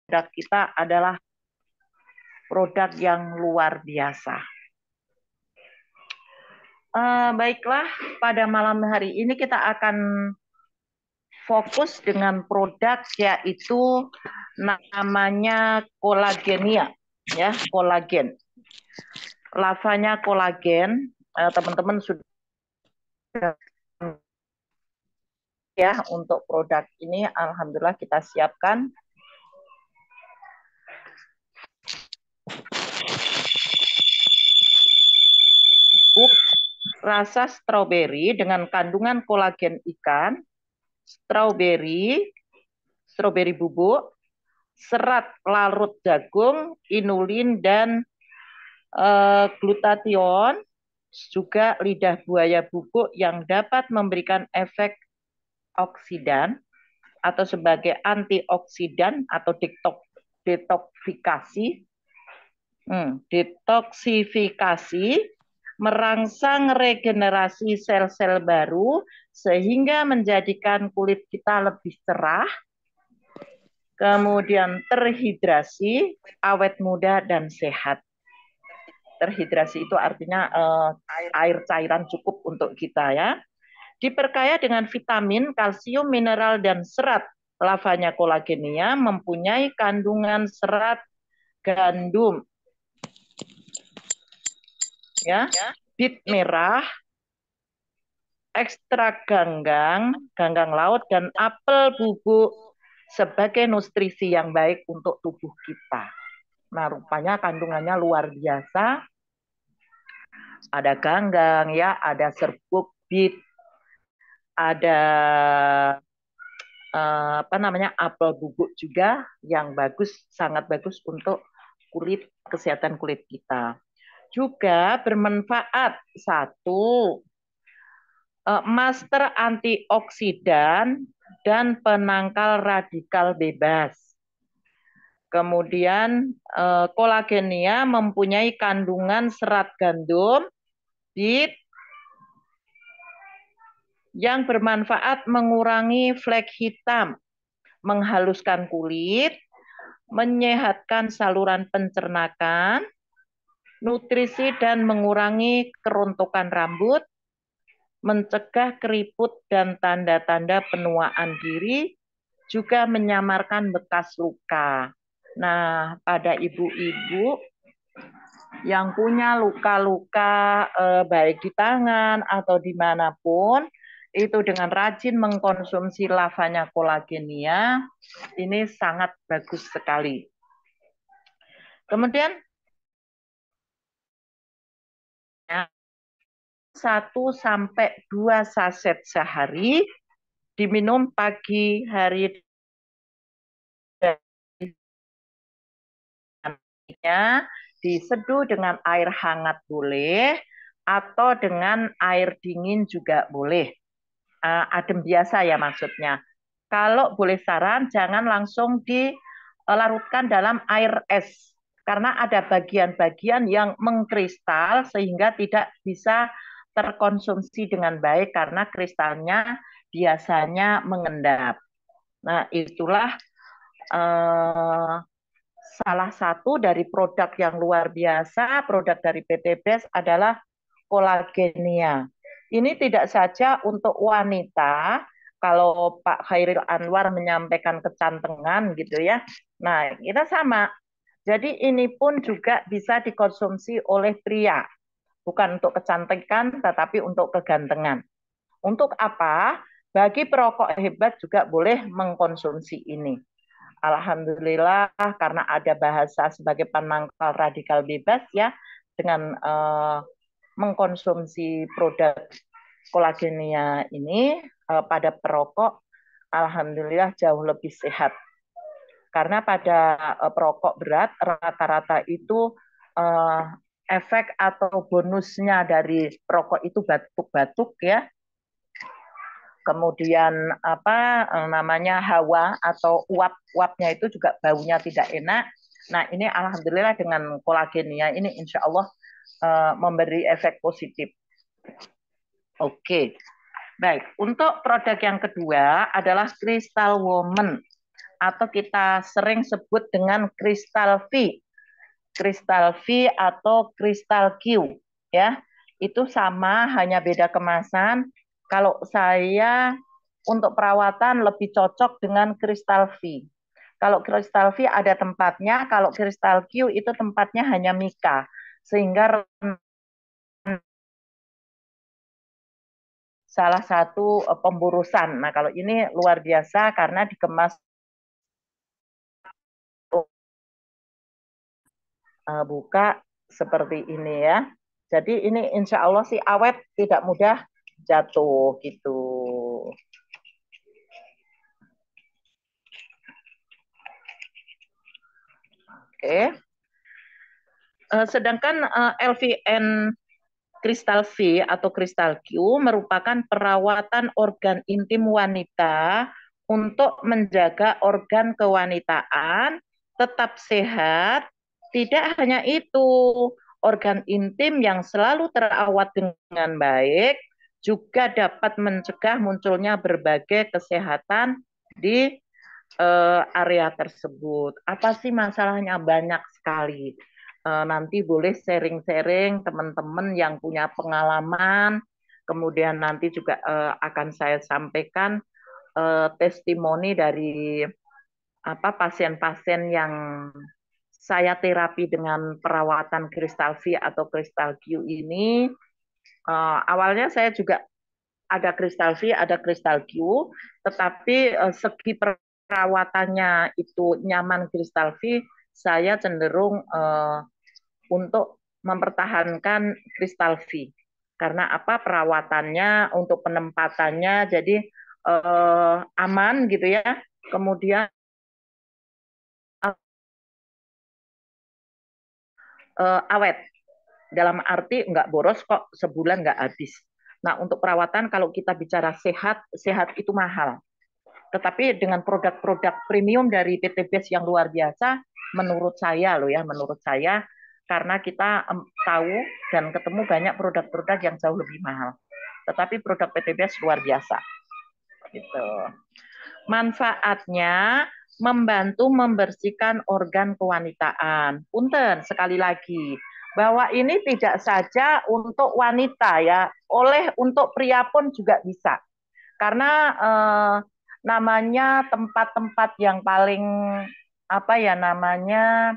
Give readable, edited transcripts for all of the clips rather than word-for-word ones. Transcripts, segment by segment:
produk kita adalah produk yang luar biasa. Baiklah, pada malam hari ini kita akan fokus dengan produk yaitu namanya kolagenia, ya, kolagen. Lavanya kolagen, teman-teman sudah ya untuk produk ini, alhamdulillah kita siapkan. Rasa stroberi dengan kandungan kolagen ikan, stroberi bubuk, serat larut jagung, inulin dan glutathione, juga lidah buaya bubuk yang dapat memberikan efek oksidan atau sebagai antioksidan atau detoksifikasi, merangsang regenerasi sel-sel baru sehingga menjadikan kulit kita lebih cerah, kemudian terhidrasi, awet muda dan sehat. Terhidrasi itu artinya air cairan cukup untuk kita ya. Diperkaya dengan vitamin, kalsium, mineral dan serat. Lavanya kolagenia mempunyai kandungan serat gandum, ya, bit merah, ekstrak ganggang, ganggang laut dan apel bubuk sebagai nutrisi yang baik untuk tubuh kita. Nah, rupanya kandungannya luar biasa. Ada ganggang, ya, ada serbuk, bit, ada apa namanya apel bubuk juga yang bagus, sangat bagus untuk kulit, kesehatan kulit kita. Juga bermanfaat satu, master antioksidan dan penangkal radikal bebas. Kemudian kolagenia mempunyai kandungan serat gandum, bit, yang bermanfaat mengurangi flek hitam, menghaluskan kulit, menyehatkan saluran pencernakan, nutrisi dan mengurangi kerontokan rambut, mencegah keriput dan tanda-tanda penuaan diri, juga menyamarkan bekas luka. Nah, pada ibu-ibu yang punya luka-luka baik di tangan atau dimanapun, itu dengan rajin mengkonsumsi lavanya kolagenia, ini sangat bagus sekali. Kemudian 1-2 saset sehari, diminum pagi hari diseduh dengan air hangat boleh, atau dengan air dingin juga boleh. Adem biasa ya maksudnya. Kalau boleh saran, jangan langsung dilarutkan dalam air es. Karena ada bagian-bagian yang mengkristal sehingga tidak bisa terkonsumsi dengan baik karena kristalnya biasanya mengendap. Nah, itulah salah satu dari produk yang luar biasa, produk dari PT BEST adalah kolagenia. Ini tidak saja untuk wanita, kalau Pak Khairil Anwar menyampaikan kecantengan gitu ya. Nah, kita sama. Jadi ini pun juga bisa dikonsumsi oleh pria. Bukan untuk kecantikan, tetapi untuk kegantengan. Untuk apa? Bagi perokok hebat juga boleh mengkonsumsi ini. Alhamdulillah karena ada bahasa sebagai penangkal radikal bebas ya, dengan mengkonsumsi produk kolagenia ini pada perokok, alhamdulillah jauh lebih sehat. Karena pada perokok berat rata-rata itu efek atau bonusnya dari perokok itu batuk-batuk ya. Kemudian apa namanya hawa atau uap-uapnya itu juga baunya tidak enak. Nah, ini alhamdulillah dengan kolagenia ini insya Allah memberi efek positif. Oke. Baik, untuk produk yang kedua adalah Crystal Woman. atau kita sering sebut dengan kristal V atau kristal Q ya. Itu sama, hanya beda kemasan. Kalau saya untuk perawatan lebih cocok dengan kristal V. Kalau kristal V ada tempatnya, kalau kristal Q itu tempatnya hanya mika, sehingga salah satu pemburusan. Nah, kalau ini luar biasa karena dikemas buka seperti ini ya. Jadi ini insya Allah sih awet, tidak mudah jatuh gitu. Oke. Sedangkan LVN Kristal V atau kristal Q merupakan perawatan organ intim wanita untuk menjaga organ kewanitaan tetap sehat. Tidak hanya itu, organ intim yang selalu terawat dengan baik juga dapat mencegah munculnya berbagai kesehatan di area tersebut. Apa sih masalahnya? Banyak sekali. Nanti boleh sharing-sharing teman-teman yang punya pengalaman. Kemudian nanti juga akan saya sampaikan testimoni dari apa pasien-pasien yang saya terapi dengan perawatan kristal V atau kristal Q ini. Awalnya saya juga ada kristal V, ada kristal Q, tetapi segi perawatannya itu nyaman kristal V, saya cenderung untuk mempertahankan kristal V. Karena apa perawatannya untuk penempatannya jadi aman gitu ya. Kemudian awet. Dalam arti nggak boros kok sebulan nggak habis. Nah untuk perawatan kalau kita bicara sehat, sehat itu mahal. Tetapi dengan produk-produk premium dari PT Best yang luar biasa, menurut saya loh ya, menurut saya karena kita tahu dan ketemu banyak produk-produk yang jauh lebih mahal. Tetapi produk PT Best luar biasa. Gitu. Manfaatnya membantu membersihkan organ kewanitaan. Punten sekali lagi bahwa ini tidak saja untuk wanita ya, oleh untuk pria pun juga bisa. Karena namanya tempat-tempat yang paling apa ya namanya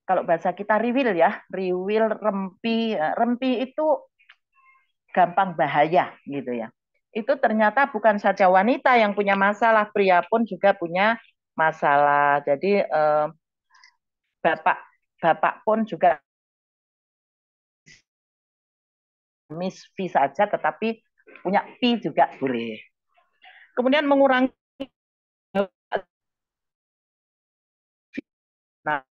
kalau bahasa kita riwil ya, riwil rempi, rempi itu gampang bahaya gitu ya. Itu ternyata bukan saja wanita yang punya masalah, pria pun juga punya masalah. Jadi bapak bapak pun juga Miss V saja, tetapi punya P juga boleh. Kemudian mengurangi. Nah,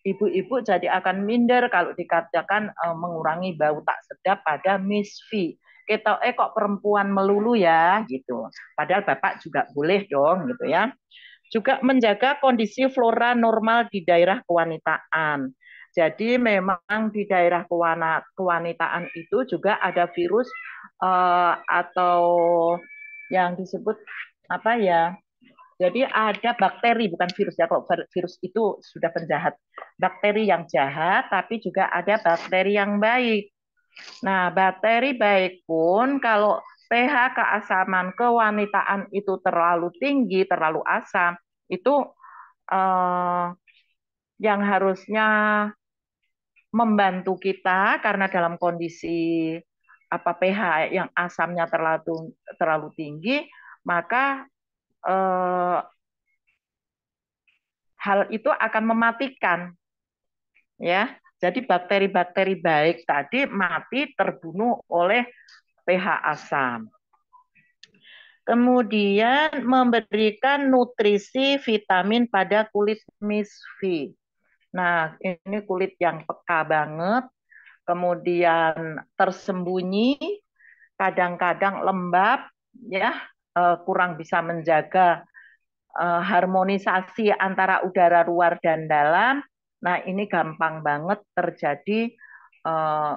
ibu-ibu jadi akan minder kalau dikatakan mengurangi bau tak sedap pada Miss V. Kita kok perempuan melulu ya gitu. Padahal bapak juga boleh dong gitu ya. Juga menjaga kondisi flora normal di daerah kewanitaan. Jadi memang di daerah kewanitaan itu juga ada virus atau yang disebut apa ya? Jadi ada bakteri bukan virus ya. Kalau virus itu sudah penjahat. Bakteri yang jahat tapi juga ada bakteri yang baik. Nah, bakteri baik pun kalau pH keasaman kewanitaan itu terlalu tinggi, terlalu asam, itu eh, yang harusnya membantu kita karena dalam kondisi apa pH yang asamnya terlalu terlalu tinggi, maka hal itu akan mematikan ya. Jadi bakteri-bakteri baik tadi mati terbunuh oleh pH asam. Kemudian memberikan nutrisi vitamin pada kulit misfi. Nah, ini kulit yang peka banget, kemudian tersembunyi, kadang-kadang lembab, ya, kurang bisa menjaga harmonisasi antara udara luar dan dalam. Nah, ini gampang banget terjadi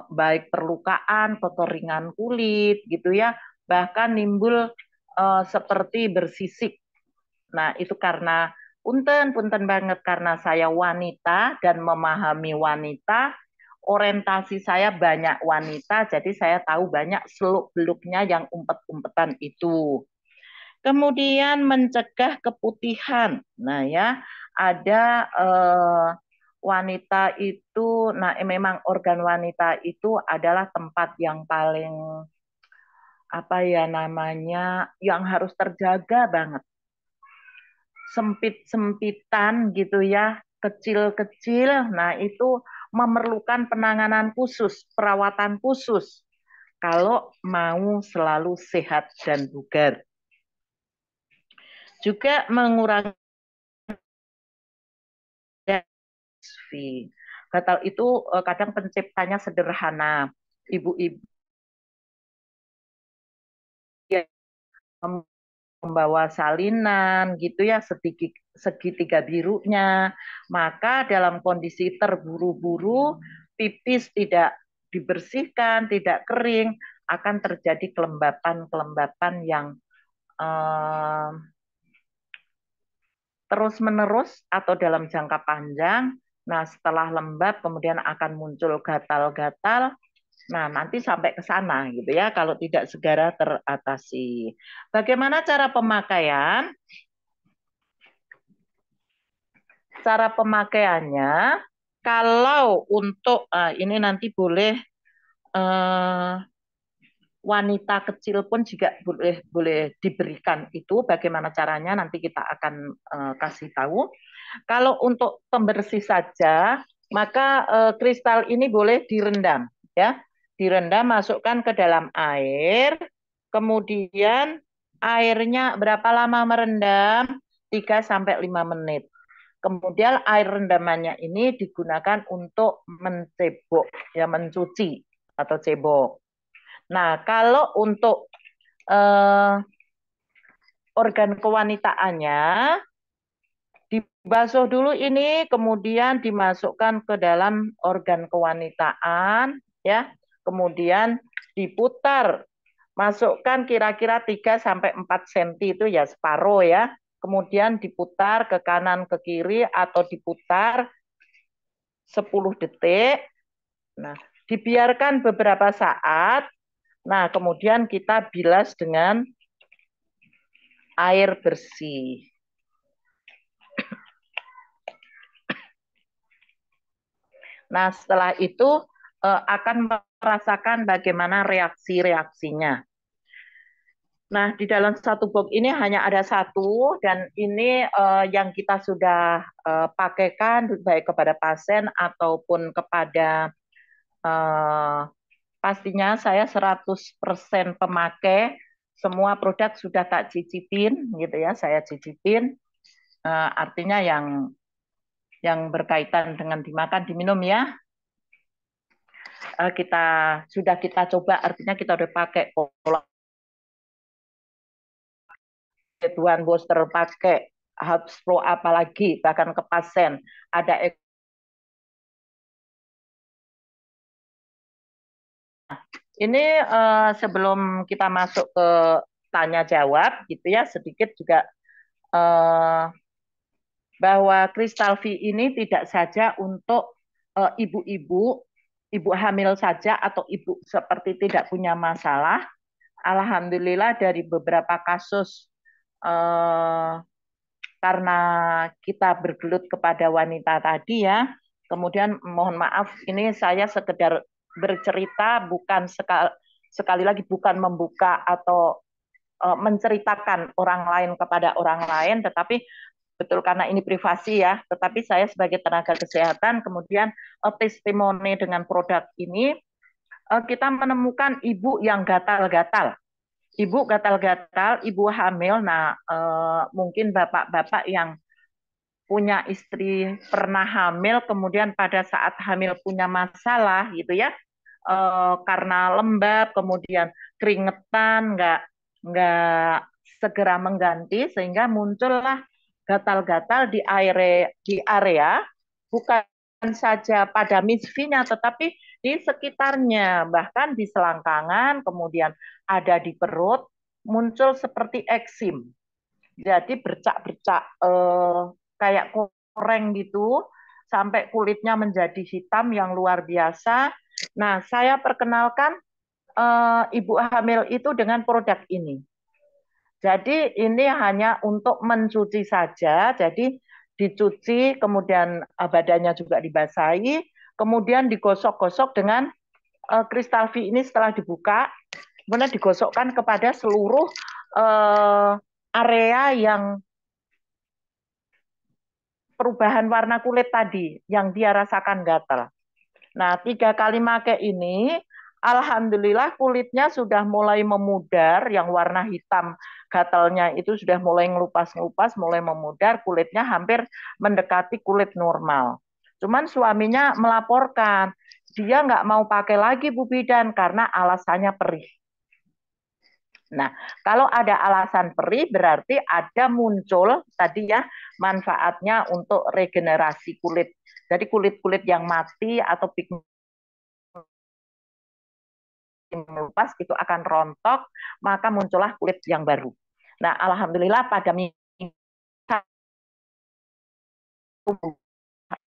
baik perlukaan, kekeringan kulit, gitu ya, bahkan nimbul seperti bersisik. Nah, itu karena punten banget karena saya wanita dan memahami wanita, orientasi saya banyak wanita, jadi saya tahu banyak seluk-beluknya yang umpet-umpetan itu. Kemudian mencegah keputihan. Nah ya, ada wanita itu, nah memang organ wanita itu adalah tempat yang paling apa ya namanya, yang harus terjaga banget. Sempit-sempitan gitu ya, kecil-kecil. Nah itu memerlukan penanganan khusus, perawatan khusus kalau mau selalu sehat dan bugar. Juga mengurangi gatal itu kadang penciptanya sederhana. Ibu-ibu yang membawa salinan gitu ya, segitiga birunya. Maka dalam kondisi terburu-buru, pipis tidak dibersihkan, tidak kering, akan terjadi kelembapan-kelembapan yang eh, terus-menerus atau dalam jangka panjang. Nah, setelah lembab kemudian akan muncul gatal-gatal. Nah, nanti sampai ke sana gitu ya kalau tidak segera teratasi. Bagaimana cara pemakaian? Cara pemakaiannya kalau untuk ini nanti boleh eh, wanita kecil pun juga boleh boleh diberikan itu bagaimana caranya nanti kita akan kasih tahu. Kalau untuk pembersih saja, maka kristal ini boleh direndam, ya. Direndam, masukkan ke dalam air, kemudian airnya berapa lama merendam? 3 sampai 5 menit. Kemudian air rendamannya ini digunakan untuk mencebok, ya mencuci atau cebok. Nah, kalau untuk eh, organ kewanitaannya, dibasuh dulu ini, kemudian dimasukkan ke dalam organ kewanitaan, ya. Kemudian diputar, masukkan kira-kira 3 sampai 4 cm itu ya separuh ya. Kemudian diputar ke kanan ke kiri atau diputar 10 detik. Nah, dibiarkan beberapa saat. Nah, kemudian kita bilas dengan air bersih. Nah, setelah itu akan merasakan bagaimana reaksi-reaksinya. Nah, di dalam satu box ini hanya ada satu, dan ini yang kita sudah pakaikan baik kepada pasien ataupun kepada pastinya saya 100% pemakai, semua produk sudah tak cicipin gitu ya, saya cicipin. Artinya yang berkaitan dengan dimakan, diminum ya. Kita sudah kita coba, artinya kita udah pakai pola Tuan booster, pakai Hubs Pro, apalagi bahkan ke pasien ada ini sebelum kita masuk ke tanya jawab gitu ya, sedikit juga eh, bahwa kristal V ini tidak saja untuk ibu-ibu, ibu hamil saja atau ibu seperti tidak punya masalah. Alhamdulillah dari beberapa kasus eh, karena kita bergelut kepada wanita tadi ya. Kemudian mohon maaf, ini saya sekedar bercerita, bukan sekali lagi bukan membuka atau menceritakan orang lain kepada orang lain, tetapi betul karena ini privasi ya, tetapi saya sebagai tenaga kesehatan kemudian testimoni dengan produk ini, kita menemukan ibu yang gatal-gatal. Ibu gatal-gatal, ibu hamil. Nah, mungkin bapak-bapak yang punya istri pernah hamil, kemudian pada saat hamil punya masalah gitu ya, karena lembab, kemudian keringetan, nggak segera mengganti, sehingga muncullah gatal-gatal di area bukan saja pada misfinya, tetapi di sekitarnya, bahkan di selangkangan, kemudian ada di perut, muncul seperti eksim. Jadi bercak-bercak kayak koreng gitu, sampai kulitnya menjadi hitam yang luar biasa. Nah, saya perkenalkan ibu hamil itu dengan produk ini. Jadi ini hanya untuk mencuci saja, jadi dicuci, kemudian badannya juga dibasahi, kemudian digosok-gosok dengan kristal V ini setelah dibuka, kemudian digosokkan kepada seluruh area yang perubahan warna kulit tadi, yang dia rasakan gatal. Nah, 3 kali pakai ini, alhamdulillah kulitnya sudah mulai memudar, yang warna hitam gatalnya itu sudah mulai ngelupas-ngelupas, mulai memudar, kulitnya hampir mendekati kulit normal. Cuman suaminya melaporkan, dia nggak mau pakai lagi Bu Bidan karena alasannya perih. Nah, kalau ada alasan perih berarti ada muncul tadi ya manfaatnya untuk regenerasi kulit. Jadi kulit-kulit yang mati atau pigmen melupas itu akan rontok, maka muncullah kulit yang baru. Nah, alhamdulillah pada minggu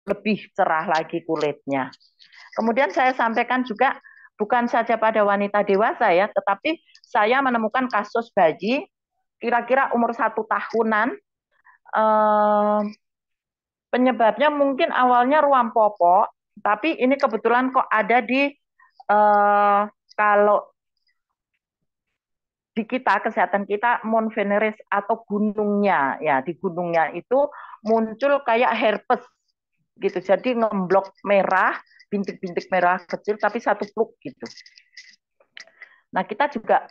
lebih cerah lagi kulitnya. Kemudian saya sampaikan juga bukan saja pada wanita dewasa ya, tetapi saya menemukan kasus bayi kira-kira umur 1 tahunan, eh, penyebabnya mungkin awalnya ruam popok, tapi ini kebetulan kok ada di kalau di kita kesehatan kita Mount Veneris atau gunungnya ya, di gunungnya itu muncul kayak herpes gitu, jadi ngemblok merah, bintik-bintik merah kecil tapi satu pluk gitu. Nah, kita juga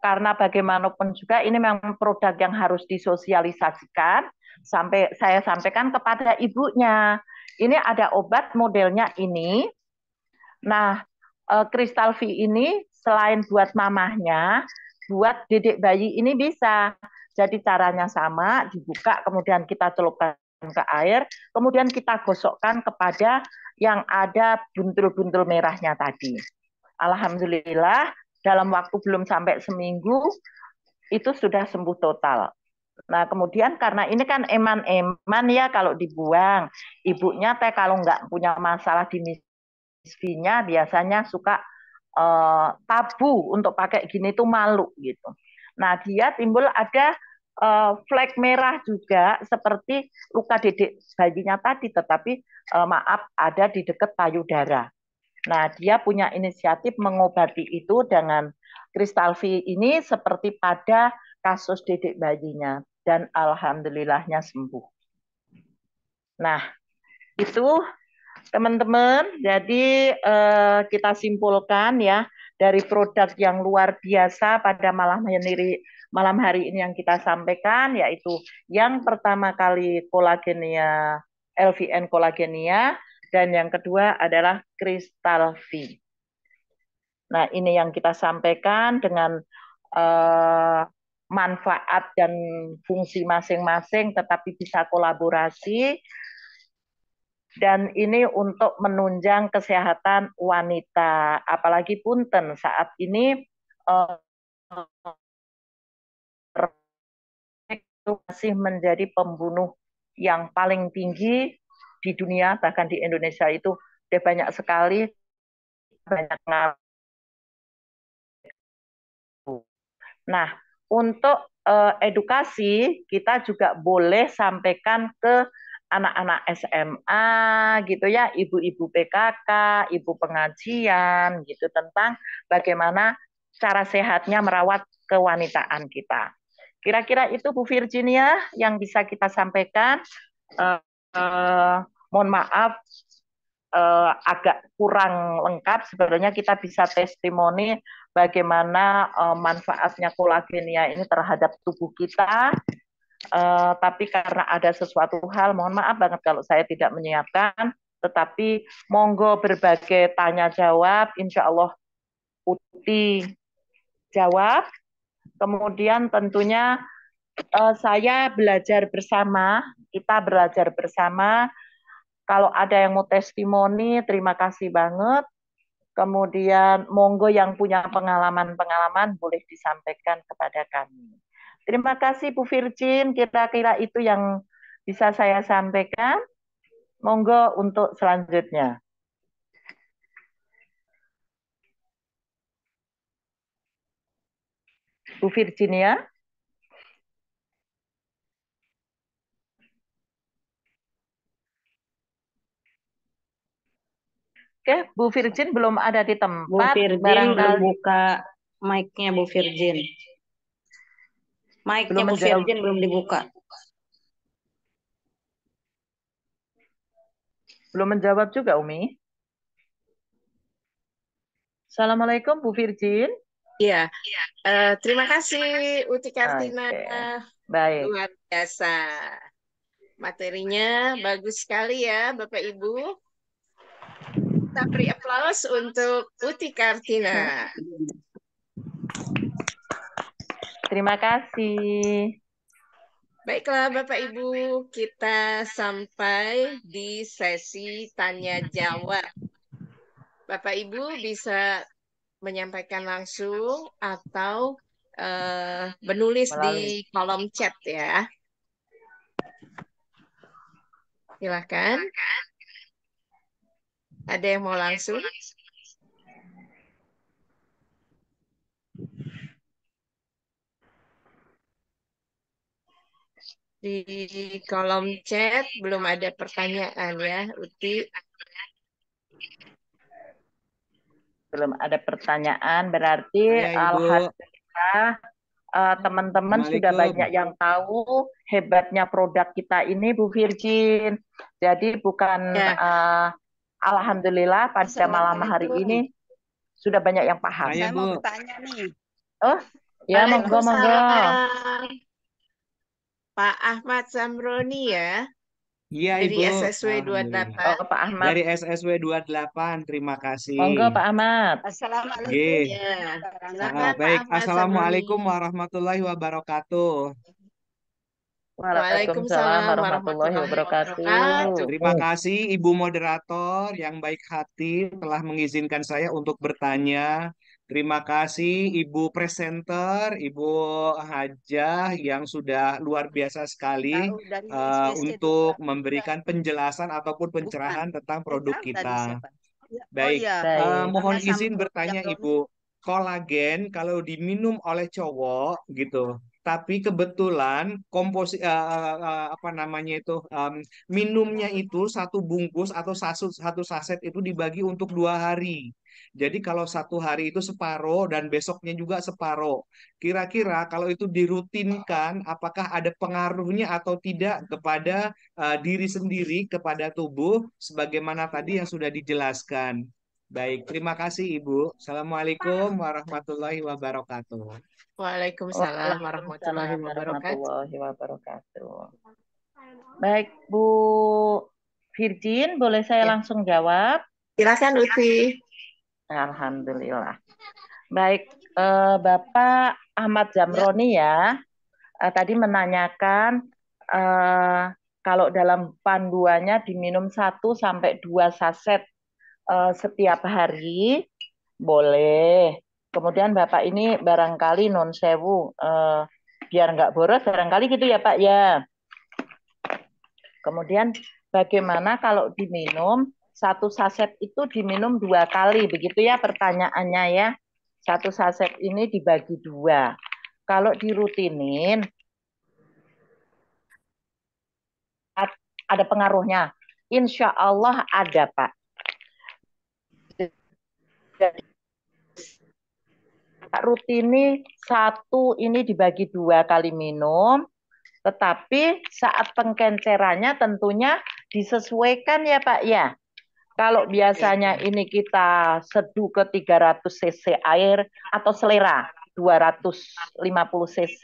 karena bagaimanapun juga ini memang produk yang harus disosialisasikan, sampai saya sampaikan kepada ibunya. Ini ada obat modelnya ini. Nah, kristal V ini selain buat mamahnya, buat dedek bayi ini bisa. Jadi caranya sama, dibuka kemudian kita celupkan ke air, kemudian kita gosokkan kepada yang ada buntul-buntul merahnya tadi. Alhamdulillah dalam waktu belum sampai seminggu itu sudah sembuh total. Nah, kemudian karena ini kan eman-eman ya kalau dibuang, ibunya teh kalau nggak punya masalah di misfinya biasanya suka tabu untuk pakai gini tuh malu gitu. Nah, dia timbul ada flek merah juga seperti luka dedek bayinya tadi, tetapi maaf ada di dekat payudara. Nah, dia punya inisiatif mengobati itu dengan kristal V ini seperti pada kasus dedek bayinya dan alhamdulillahnya sembuh. Nah, itu teman-teman, jadi kita simpulkan ya dari produk yang luar biasa pada malam hari ini yang kita sampaikan, yaitu yang pertama kali kolagenia, LVN kolagenia, dan yang kedua adalah kristal V. Nah, ini yang kita sampaikan dengan eh, manfaat dan fungsi masing-masing, tetapi bisa kolaborasi. Dan ini untuk menunjang kesehatan wanita, apalagi punten saat ini itu masih menjadi pembunuh yang paling tinggi di dunia, bahkan di Indonesia itu sudah banyak sekali, banyak. Nah, untuk edukasi kita juga boleh sampaikan ke anak-anak SMA gitu ya, ibu-ibu PKK, ibu pengajian gitu tentang bagaimana cara sehatnya merawat kewanitaan kita. Kira-kira itu Bu Virginia yang bisa kita sampaikan. Eh, mohon maaf agak kurang lengkap. Sebenarnya kita bisa testimoni bagaimana manfaatnya kolagenia ini terhadap tubuh kita. Tapi karena ada sesuatu hal, mohon maaf banget kalau saya tidak menyiapkan. Tetapi monggo berbagai tanya jawab, insya Allah Uti jawab. Kemudian tentunya saya belajar bersama, kita belajar bersama. Kalau ada yang mau testimoni, terima kasih banget. Kemudian monggo yang punya pengalaman-pengalaman boleh disampaikan kepada kami. Terima kasih Bu Virgin, kira-kira itu yang bisa saya sampaikan. Monggo untuk selanjutnya. Bu Virginia. Oke, Bu Virgin belum ada di Bu tempat, Virgin belum barangkali buka mic-nya Bu Virgin. Mic-nya belum Bu menjawab, Virgin belum dibuka. belum menjawab juga, Umi. Assalamualaikum, Bu Virgin. Iya, terima kasih Uti Kartina, Oke, baik. luar biasa. Materinya bagus sekali ya Bapak Ibu. Kita beri aplaus untuk Uti Kartina. Terima kasih. Baiklah Bapak Ibu, kita sampai di sesi tanya jawab. Bapak Ibu bisa menyampaikan langsung atau menulis di Melalui. kolom chat ya. Silakan. Ada yang mau langsung? Di kolom chat belum ada pertanyaan ya, Uti. Belum ada pertanyaan, berarti Saya, Ibu. alhamdulillah teman-teman sudah banyak yang tahu hebatnya produk kita ini, Bu Virgin. Jadi bukan Ya. alhamdulillah pada malam hari ini sudah banyak yang paham. Saya, Saya mau Bu. bertanya nih. Oh, ya monggo monggo. Waalaikumsalam. Pak Ahmad Zamroni ya, Iya, dari Ibu. SSW Alhamdulillah. 28. Oh, Pak Ahmad. Dari SSW 28, terima kasih. Monggo Pak Ahmad. Assalamualaikum. G. Ya. Karena Silakan Pak Baik, Ahmad Assalamualaikum Zamroni. warahmatullahi wabarakatuh. Waalaikumsalam warahmatullahi wabarakatuh. Terima kasih Ibu Moderator yang baik hati telah mengizinkan saya untuk bertanya. Terima kasih Ibu Presenter, Ibu Hajah yang sudah luar biasa sekali tahu dari SPC untuk juga. memberikan penjelasan ataupun Bukan. pencerahan tentang produk Tahu dari kita. siapa? Ya, oh Baik, iya. Baik. mohon Karena izin bertanya Zamroni. Ibu, kolagen kalau diminum oleh cowok gitu, tapi kebetulan apa namanya itu minumnya itu satu bungkus atau satu saset itu dibagi untuk 2 hari. Jadi kalau satu hari itu separuh dan besoknya juga separuh. Kira-kira kalau itu dirutinkan, apakah ada pengaruhnya atau tidak kepada diri sendiri, kepada tubuh, sebagaimana tadi yang sudah dijelaskan. Baik, terima kasih Ibu. Assalamualaikum warahmatullahi wabarakatuh. Waalaikumsalam warahmatullahi Waalaikumsalam wabarakatuh. warahmatullahi wabarakatuh. Baik, Bu Virgin, boleh saya Ya. langsung jawab? Silakan Uti. Alhamdulillah. Baik, Bapak Ahmad Zamroni ya, tadi menanyakan kalau dalam panduannya diminum 1 sampai 2 saset setiap hari, boleh. Kemudian Bapak ini barangkali non sewu, biar nggak boros barangkali gitu ya Pak ya. Kemudian bagaimana kalau diminum 1 saset itu diminum 2 kali, begitu ya pertanyaannya ya. 1 saset ini dibagi 2. Kalau dirutinin ada pengaruhnya. Insya Allah ada Pak. Rutini 1 ini dibagi 2 kali minum, tetapi saat pengkencerannya tentunya disesuaikan ya Pak ya. Kalau biasanya ini kita seduh ke 300 cc air atau selera 250 cc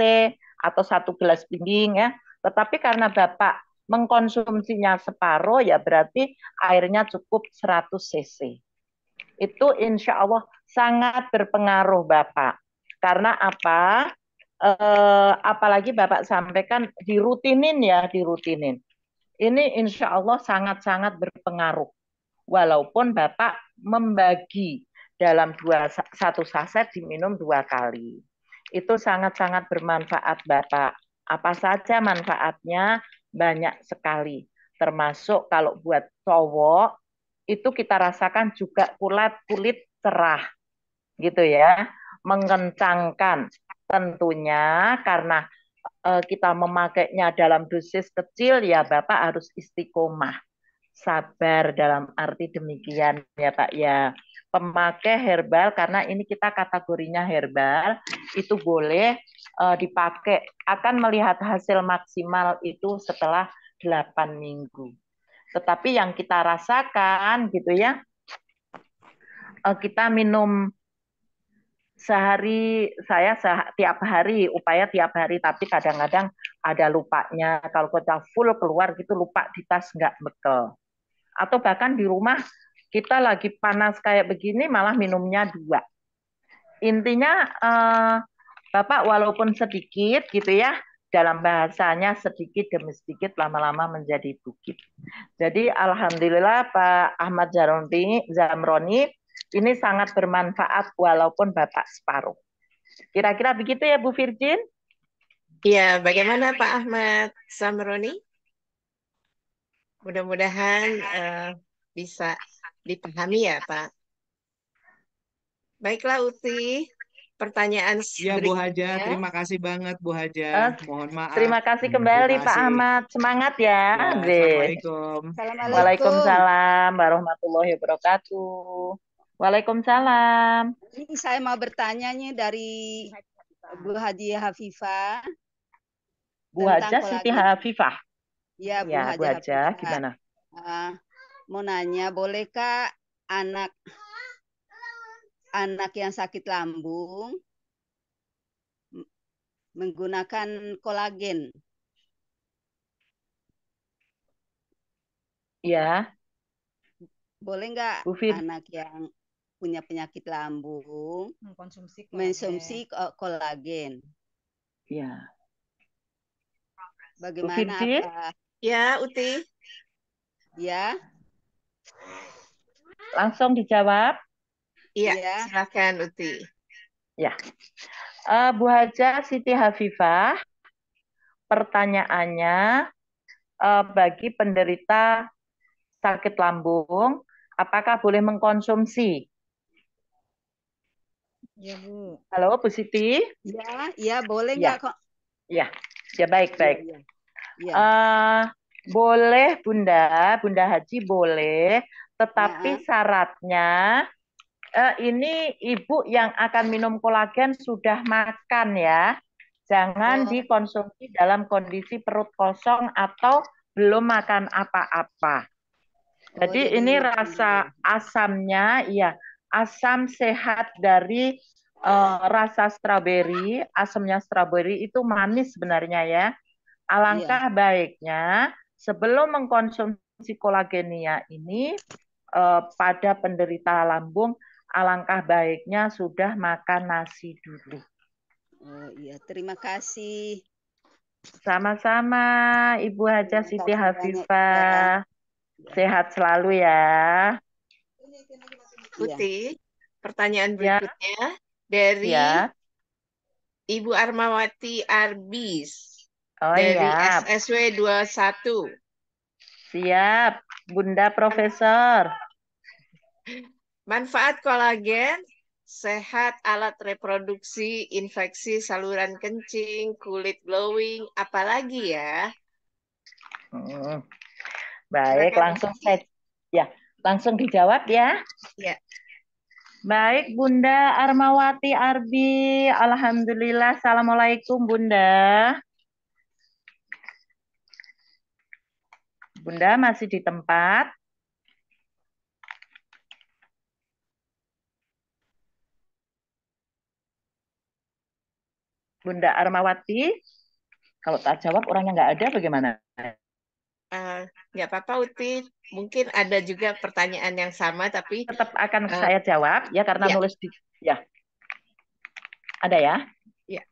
atau 1 gelas dingin ya. Tetapi karena Bapak mengkonsumsinya separuh ya berarti airnya cukup 100 cc. Itu insya Allah sangat berpengaruh Bapak. Karena apa? Apalagi Bapak sampaikan dirutinin ya, dirutinin. Ini insya Allah sangat-sangat berpengaruh. Walaupun Bapak membagi dalam 1 saset diminum 2 kali. Itu sangat-sangat bermanfaat, Bapak. Apa saja manfaatnya? Banyak sekali. Termasuk kalau buat cowok, itu kita rasakan juga kulit cerah, gitu ya. Mengencangkan. Tentunya karena kita memakainya dalam dosis kecil, ya Bapak harus istiqomah. Sabar dalam arti demikian ya Pak ya. Pemakai herbal, karena ini kita kategorinya herbal, itu boleh dipakai, akan melihat hasil maksimal itu setelah 8 minggu. Tetapi yang kita rasakan gitu ya, kita minum sehari, saya tiap hari, upaya tiap hari, tapi kadang-kadang ada lupanya. Kalau kita full keluar gitu lupa di tas nggak bekel. Atau bahkan di rumah kita lagi panas kayak begini malah minumnya 2. Intinya Bapak walaupun sedikit gitu ya, dalam bahasanya sedikit demi sedikit lama-lama menjadi bukit. Jadi alhamdulillah Pak Ahmad Zamroni ini sangat bermanfaat walaupun Bapak separuh. Kira-kira begitu ya Bu Virgin? Ya, bagaimana Pak Ahmad Zamroni? Mudah-mudahan bisa dipahami ya, Pak. Baiklah, Uti. Pertanyaan Ya Bu Haja, berikutnya. terima kasih banget Bu Haja. Mohon maaf. Terima kasih Terima kembali Pak kasih. Ahmad. Semangat ya. Ya, Bre. Assalamualaikum. Assalamualaikum. Waalaikumsalam warahmatullahi wabarakatuh. Waalaikumsalam. Ini saya mau bertanya nih dari Bu Haji Hafifah Bu tentang Haja Siti kolagen. Hafifah. Ya, Bu Ya, Haji Bu Haja, Hafifah. gimana? Mau nanya, bolehkah anak yang sakit lambung menggunakan kolagen? Ya, Boleh nggak Bu Fir. anak yang punya penyakit lambung Mengkonsumsi mensumsi kolagen? Ya. Bagaimana? Virgin? Ya, Uti. Ya, Langsung dijawab. Iya, Ya. silakan Uti. Ya. Bu Haja Siti Hafifah, pertanyaannya bagi penderita sakit lambung, apakah boleh mengkonsumsi? Ya, Bu. Halo, Bu Siti? ya, boleh Ya. nggak kok? Ya, ya baik-baik. Ya. Boleh Bunda Haji boleh, tetapi syaratnya ini ibu yang akan minum kolagen sudah makan ya. Jangan dikonsumsi dalam kondisi perut kosong atau belum makan apa-apa. Jadi ini rasa asamnya, ya asam sehat dari rasa stroberi, asamnya stroberi itu manis sebenarnya ya. Alangkah baiknya sebelum mengkonsumsi kolagenia ini pada penderita lambung, alangkah baiknya sudah makan nasi dulu. Oh iya, terima kasih. Sama-sama Ibu Haja Siti Hafifah. Ya. Sehat selalu ya. Uti, pertanyaan Ya. berikutnya dari Ya. Ibu Armawati Arbis Oh dari iya. SSW 21. Siap, Bunda Profesor. Manfaat kolagen, sehat, alat reproduksi, infeksi saluran kencing, kulit glowing, apalagi ya? Baik, langsung dijawab ya. Ya. Baik, Bunda Armawati Arbi. Alhamdulillah. Assalamualaikum, Bunda. Bunda masih di tempat? Bunda Armawati? Kalau tak jawab orangnya nggak ada bagaimana? Nggak apa-apa, Uti. Mungkin ada juga pertanyaan yang sama, tapi tetap akan saya jawab ya karena nulis di ya. Ada ya? Ya.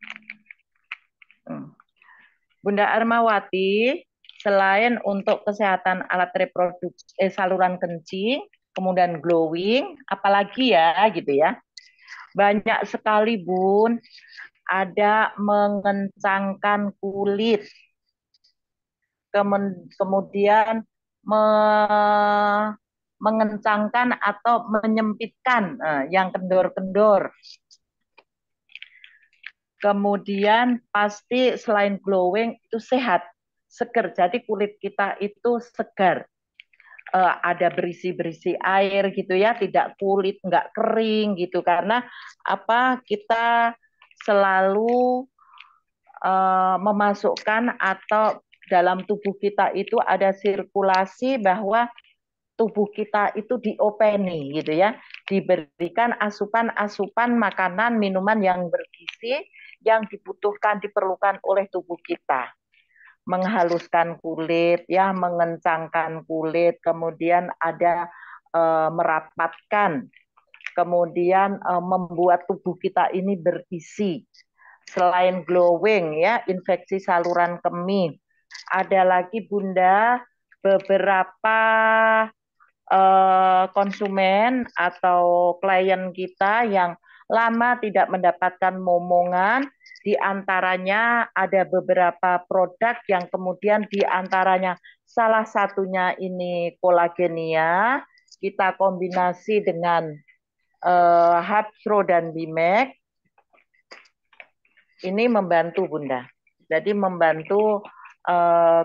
Bunda Armawati, selain untuk kesehatan alat reproduksi saluran kencing, kemudian glowing, apalagi ya gitu ya. Banyak sekali Bun ada mengencangkan kulit, kemudian mengencangkan atau menyempitkan yang kendor-kendor. Kemudian pasti selain glowing itu sehat, segar. Jadi kulit kita itu segar. Ada berisi-berisi air gitu ya, tidak kulit nggak kering gitu karena apa kita selalu memasukkan atau dalam tubuh kita itu ada sirkulasi bahwa tubuh kita itu diopeni gitu ya, diberikan asupan-asupan makanan, minuman yang bergizi yang dibutuhkan, diperlukan oleh tubuh kita. Menghaluskan kulit ya, mengencangkan kulit, kemudian ada merapatkan, kemudian membuat tubuh kita ini berisi. Selain glowing ya, infeksi saluran kemih. Ada lagi Bunda beberapa konsumen atau klien kita yang lama tidak mendapatkan momongan, di antaranya ada beberapa produk yang kemudian di antaranya salah satunya ini kolagenia, kita kombinasi dengan Hapsro dan Bimek, ini membantu Bunda. Jadi membantu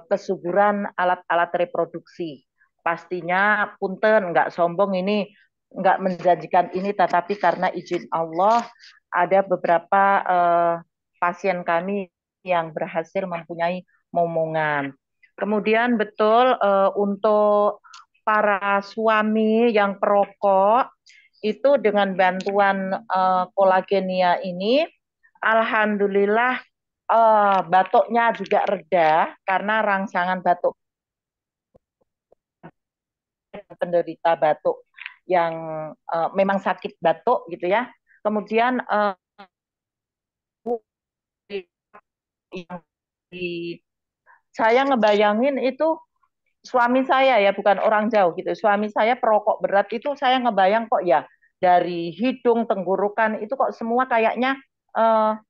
kesuburan alat-alat reproduksi. Pastinya punten, nggak sombong ini, nggak menjanjikan ini, tetapi karena izin Allah ada beberapa pasien kami yang berhasil mempunyai momongan. Kemudian betul untuk para suami yang perokok itu dengan bantuan kolagenia ini, alhamdulillah batuknya juga reda karena rangsangan batuk penderita batuk yang memang sakit batuk gitu ya. Kemudian saya ngebayangin itu suami saya ya, bukan orang jauh gitu. Suami saya perokok berat itu saya ngebayang kok ya dari hidung, tenggorokan itu kok semua kayaknya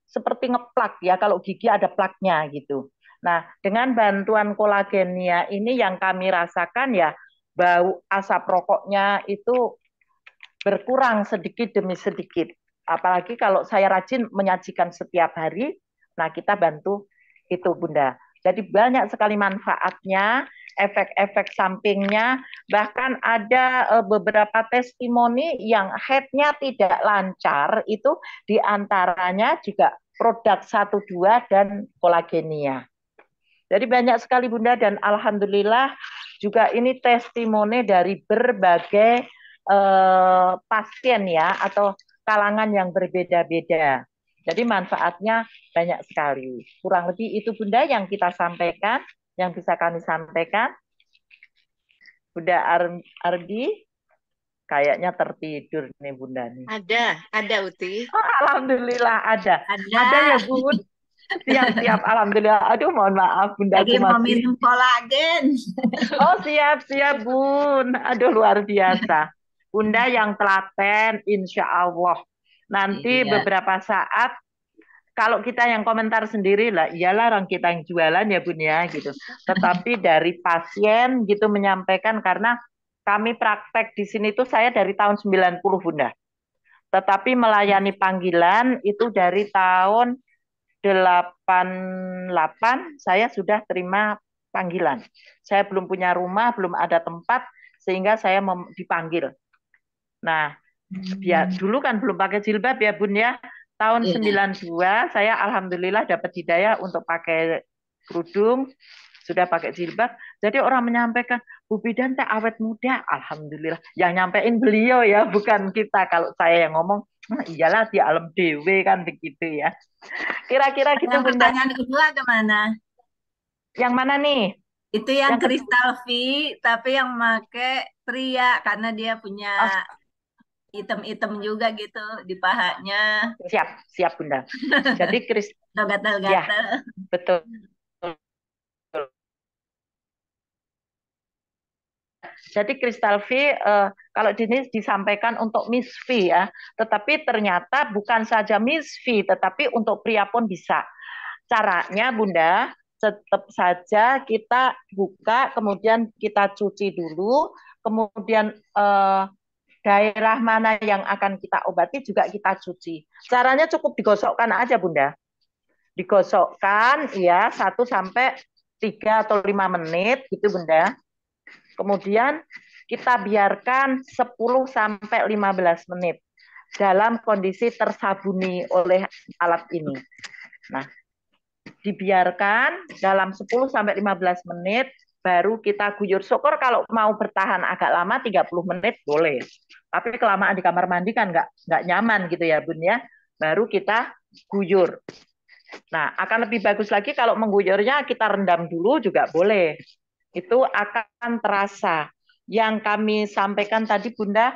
seperti ngeplak ya, kalau gigi ada plaknya gitu. Nah, dengan bantuan kolagenia ini yang kami rasakan ya, bau asap rokoknya itu berkurang sedikit demi sedikit. Apalagi kalau saya rajin menyajikan setiap hari, nah kita bantu itu Bunda. Jadi banyak sekali manfaatnya, efek-efek sampingnya, bahkan ada beberapa testimoni yang headnya tidak lancar, itu diantaranya juga produk 1-2 dan kolagenia. Jadi banyak sekali Bunda, dan alhamdulillah juga ini testimoni dari berbagai pasien ya, atau kalangan yang berbeda-beda. Jadi manfaatnya banyak sekali. Kurang lebih itu Bunda yang kita sampaikan, yang bisa kami sampaikan. Bunda Ardi kayaknya tertidur nih Bunda nih. Ada Uti. Oh, alhamdulillah ada. Ada. Ada ya Bun. Siap, alhamdulillah. Aduh, mohon maaf Bunda, Lagi aku mau masih. minum kolagen. Oh, siap Bun. Aduh, luar biasa. Bunda yang telaten, insya Allah. Nanti Iya. beberapa saat, kalau kita yang komentar sendiri lah, iyalah orang kita yang jualan ya Bun ya, gitu. Tetapi dari pasien gitu menyampaikan, karena kami praktek di sini tuh saya dari tahun 90 Bunda. Tetapi melayani panggilan itu dari tahun 88 saya sudah terima panggilan. Saya belum punya rumah, belum ada tempat, sehingga saya dipanggil. Nah, ya dulu kan belum pakai jilbab ya Bun ya. Tahun 92 saya alhamdulillah dapat hidayah untuk pakai kerudung, sudah pakai jilbab. Jadi orang menyampaikan, Bu Bidan teh awet muda, alhamdulillah. Yang nyampein beliau ya, bukan kita. Kalau saya yang ngomong, nah, iyalah di alam dewe kan begitu ya. Kira-kira gitu Yang Bunda. pertanyaan kedua kemana? Yang mana nih? Itu yang Yang Crystal V, tapi yang make pria karena dia punya item-item juga gitu di pahanya. Siap Bunda. Jadi ya, Gatal-gatal. betul. Jadi Kristal V kalau ini disampaikan untuk Miss V ya, tetapi ternyata bukan saja Miss V, tetapi untuk pria pun bisa. Caranya Bunda, tetap saja kita buka, kemudian kita cuci dulu, kemudian daerah mana yang akan kita obati juga kita cuci. Caranya cukup digosokkan aja Bunda. Digosokkan ya 1 sampai 3 atau 5 menit gitu Bunda. Kemudian kita biarkan 10 sampai 15 menit dalam kondisi tersabuni oleh alat ini. Nah, dibiarkan dalam 10 sampai 15 menit baru kita guyur. Syukur kalau mau bertahan agak lama 30 menit boleh. Tapi kelamaan di kamar mandi kan nggak nyaman gitu ya Bun ya. Baru kita guyur. Nah, akan lebih bagus lagi kalau mengguyurnya kita rendam dulu juga boleh. Itu akan terasa. Yang kami sampaikan tadi Bunda,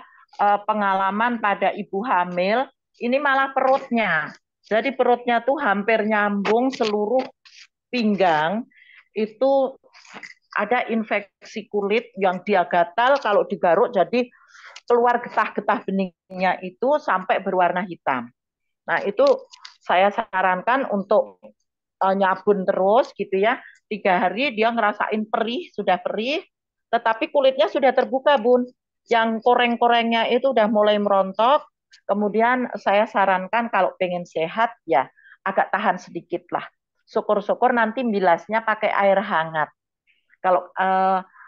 pengalaman pada ibu hamil, ini malah perutnya. Jadi perutnya tuh hampir nyambung seluruh pinggang, itu ada infeksi kulit yang dia gatal, kalau digaruk jadi keluar getah-getah beningnya itu sampai berwarna hitam. Nah, itu saya sarankan untuk nyabun terus gitu ya. 3 hari dia ngerasain perih, sudah perih, tetapi kulitnya sudah terbuka, Bun. Yang koreng-korengnya itu udah mulai merontok. Kemudian saya sarankan kalau pengen sehat ya agak tahan sedikit lah. Syukur-syukur nanti bilasnya pakai air hangat. Kalau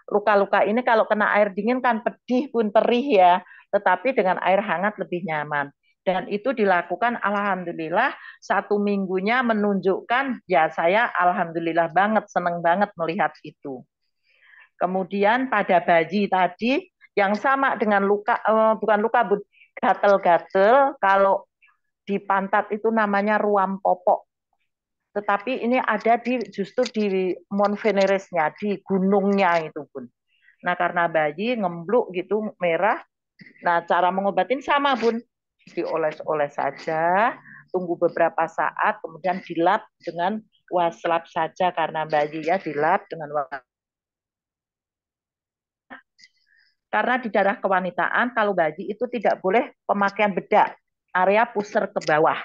luka-luka ini kalau kena air dingin kan pedih pun perih ya, tetapi dengan air hangat lebih nyaman. Dan itu dilakukan alhamdulillah 1 minggunya menunjukkan ya saya alhamdulillah banget, seneng banget melihat itu. Kemudian pada bayi tadi yang sama dengan luka, bukan luka, gatel-gatel, kalau di pantat itu namanya ruam popok. Tetapi ini ada justru di Mount Veneresnya, di gunungnya itu Bun. Nah karena bayi ngembluk gitu merah, nah cara mengobatin sama Bun, dioles-oles saja, tunggu beberapa saat, kemudian dilap dengan waslap saja karena bayi ya dilap dengan waslap. Karena di darah kewanitaan kalau bayi itu tidak boleh pemakaian bedak, area pusar ke bawah.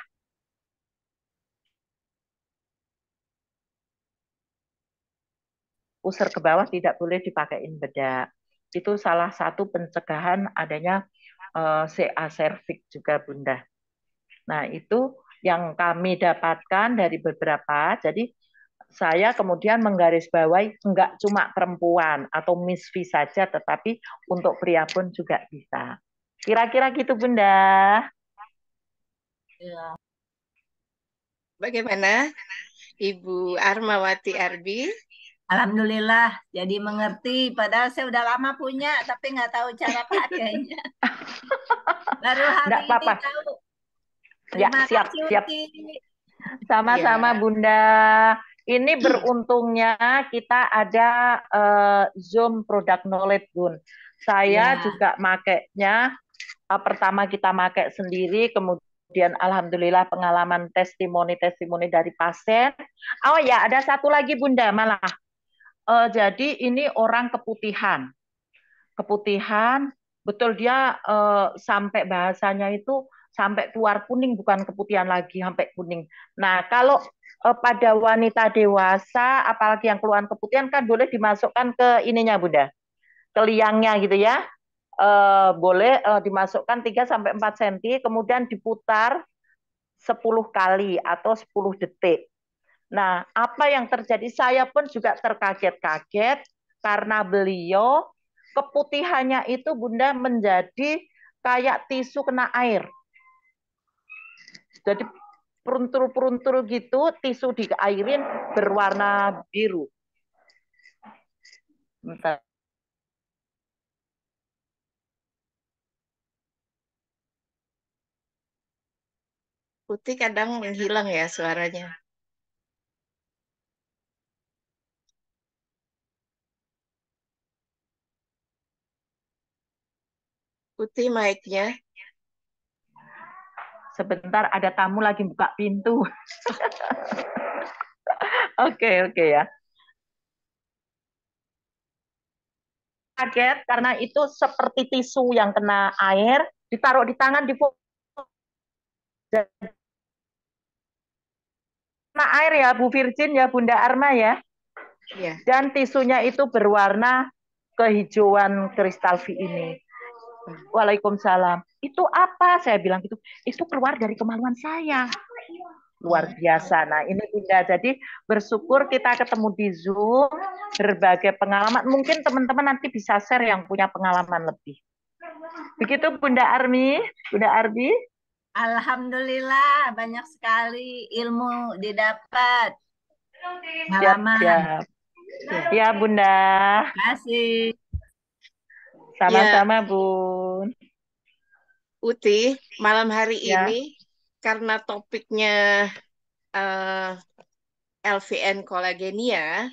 Pusar ke bawah tidak boleh dipakein bedak. Itu salah satu pencegahan adanya CA cervix juga Bunda. Nah itu yang kami dapatkan dari beberapa. Jadi saya kemudian menggarisbawahi enggak cuma perempuan atau Miss V saja, tetapi untuk pria pun juga bisa. Kira-kira gitu Bunda. Ya. Bagaimana Ibu Armawati Arbi? Alhamdulillah, jadi mengerti. Padahal saya udah lama punya, tapi nggak tahu cara pakainya. Baru hari Enggak ini apa-apa. tahu. Ya, Terima siap, kasih, siap. Uti. Sama-sama Ya. Bunda. Ini beruntungnya kita ada Zoom Product Knowledge Bun. Saya Ya. juga makainya, pertama kita pakai sendiri, kemudian alhamdulillah pengalaman testimoni-testimoni dari pasien. Oh ya, ada satu lagi Bunda malah. Jadi ini orang keputihan. Keputihan, betul dia sampai bahasanya itu sampai keluar kuning, bukan keputihan lagi, sampai kuning. Nah, kalau pada wanita dewasa, apalagi yang keluhan keputihan kan boleh dimasukkan ke ininya Bunda, ke liangnya gitu ya. Boleh dimasukkan 3 sampai 4 cm, kemudian diputar 10 kali atau 10 detik. Nah, apa yang terjadi? Saya pun juga terkaget-kaget karena beliau keputihannya itu Bunda menjadi kayak tisu kena air. Jadi peruntul-peruntul gitu, tisu diairin berwarna biru. Bentar. Putih kadang menghilang ya suaranya. Putih mic-nya. Sebentar ada tamu lagi buka pintu. Oke ya. kaget karena itu seperti tisu yang kena air, ditaruh di tangan, kena air ya Bu Virgin ya Bunda Arma ya. Ya. Dan tisunya itu berwarna kehijauan kristal V ini. Waalaikumsalam. Itu apa? Saya bilang gitu. Itu keluar dari kemaluan saya. Luar biasa. Nah, ini Bunda. Jadi bersyukur kita ketemu di Zoom, berbagai pengalaman. Mungkin teman-teman nanti bisa share yang punya pengalaman lebih. Begitu Bunda Armi, Bunda Arbi. Alhamdulillah banyak sekali ilmu didapat. Siap, Pengalaman. siap. Ya Bunda. Terima kasih. Sama-sama Bun. Uti, malam hari Ya. ini karena topiknya LVN kolagenia,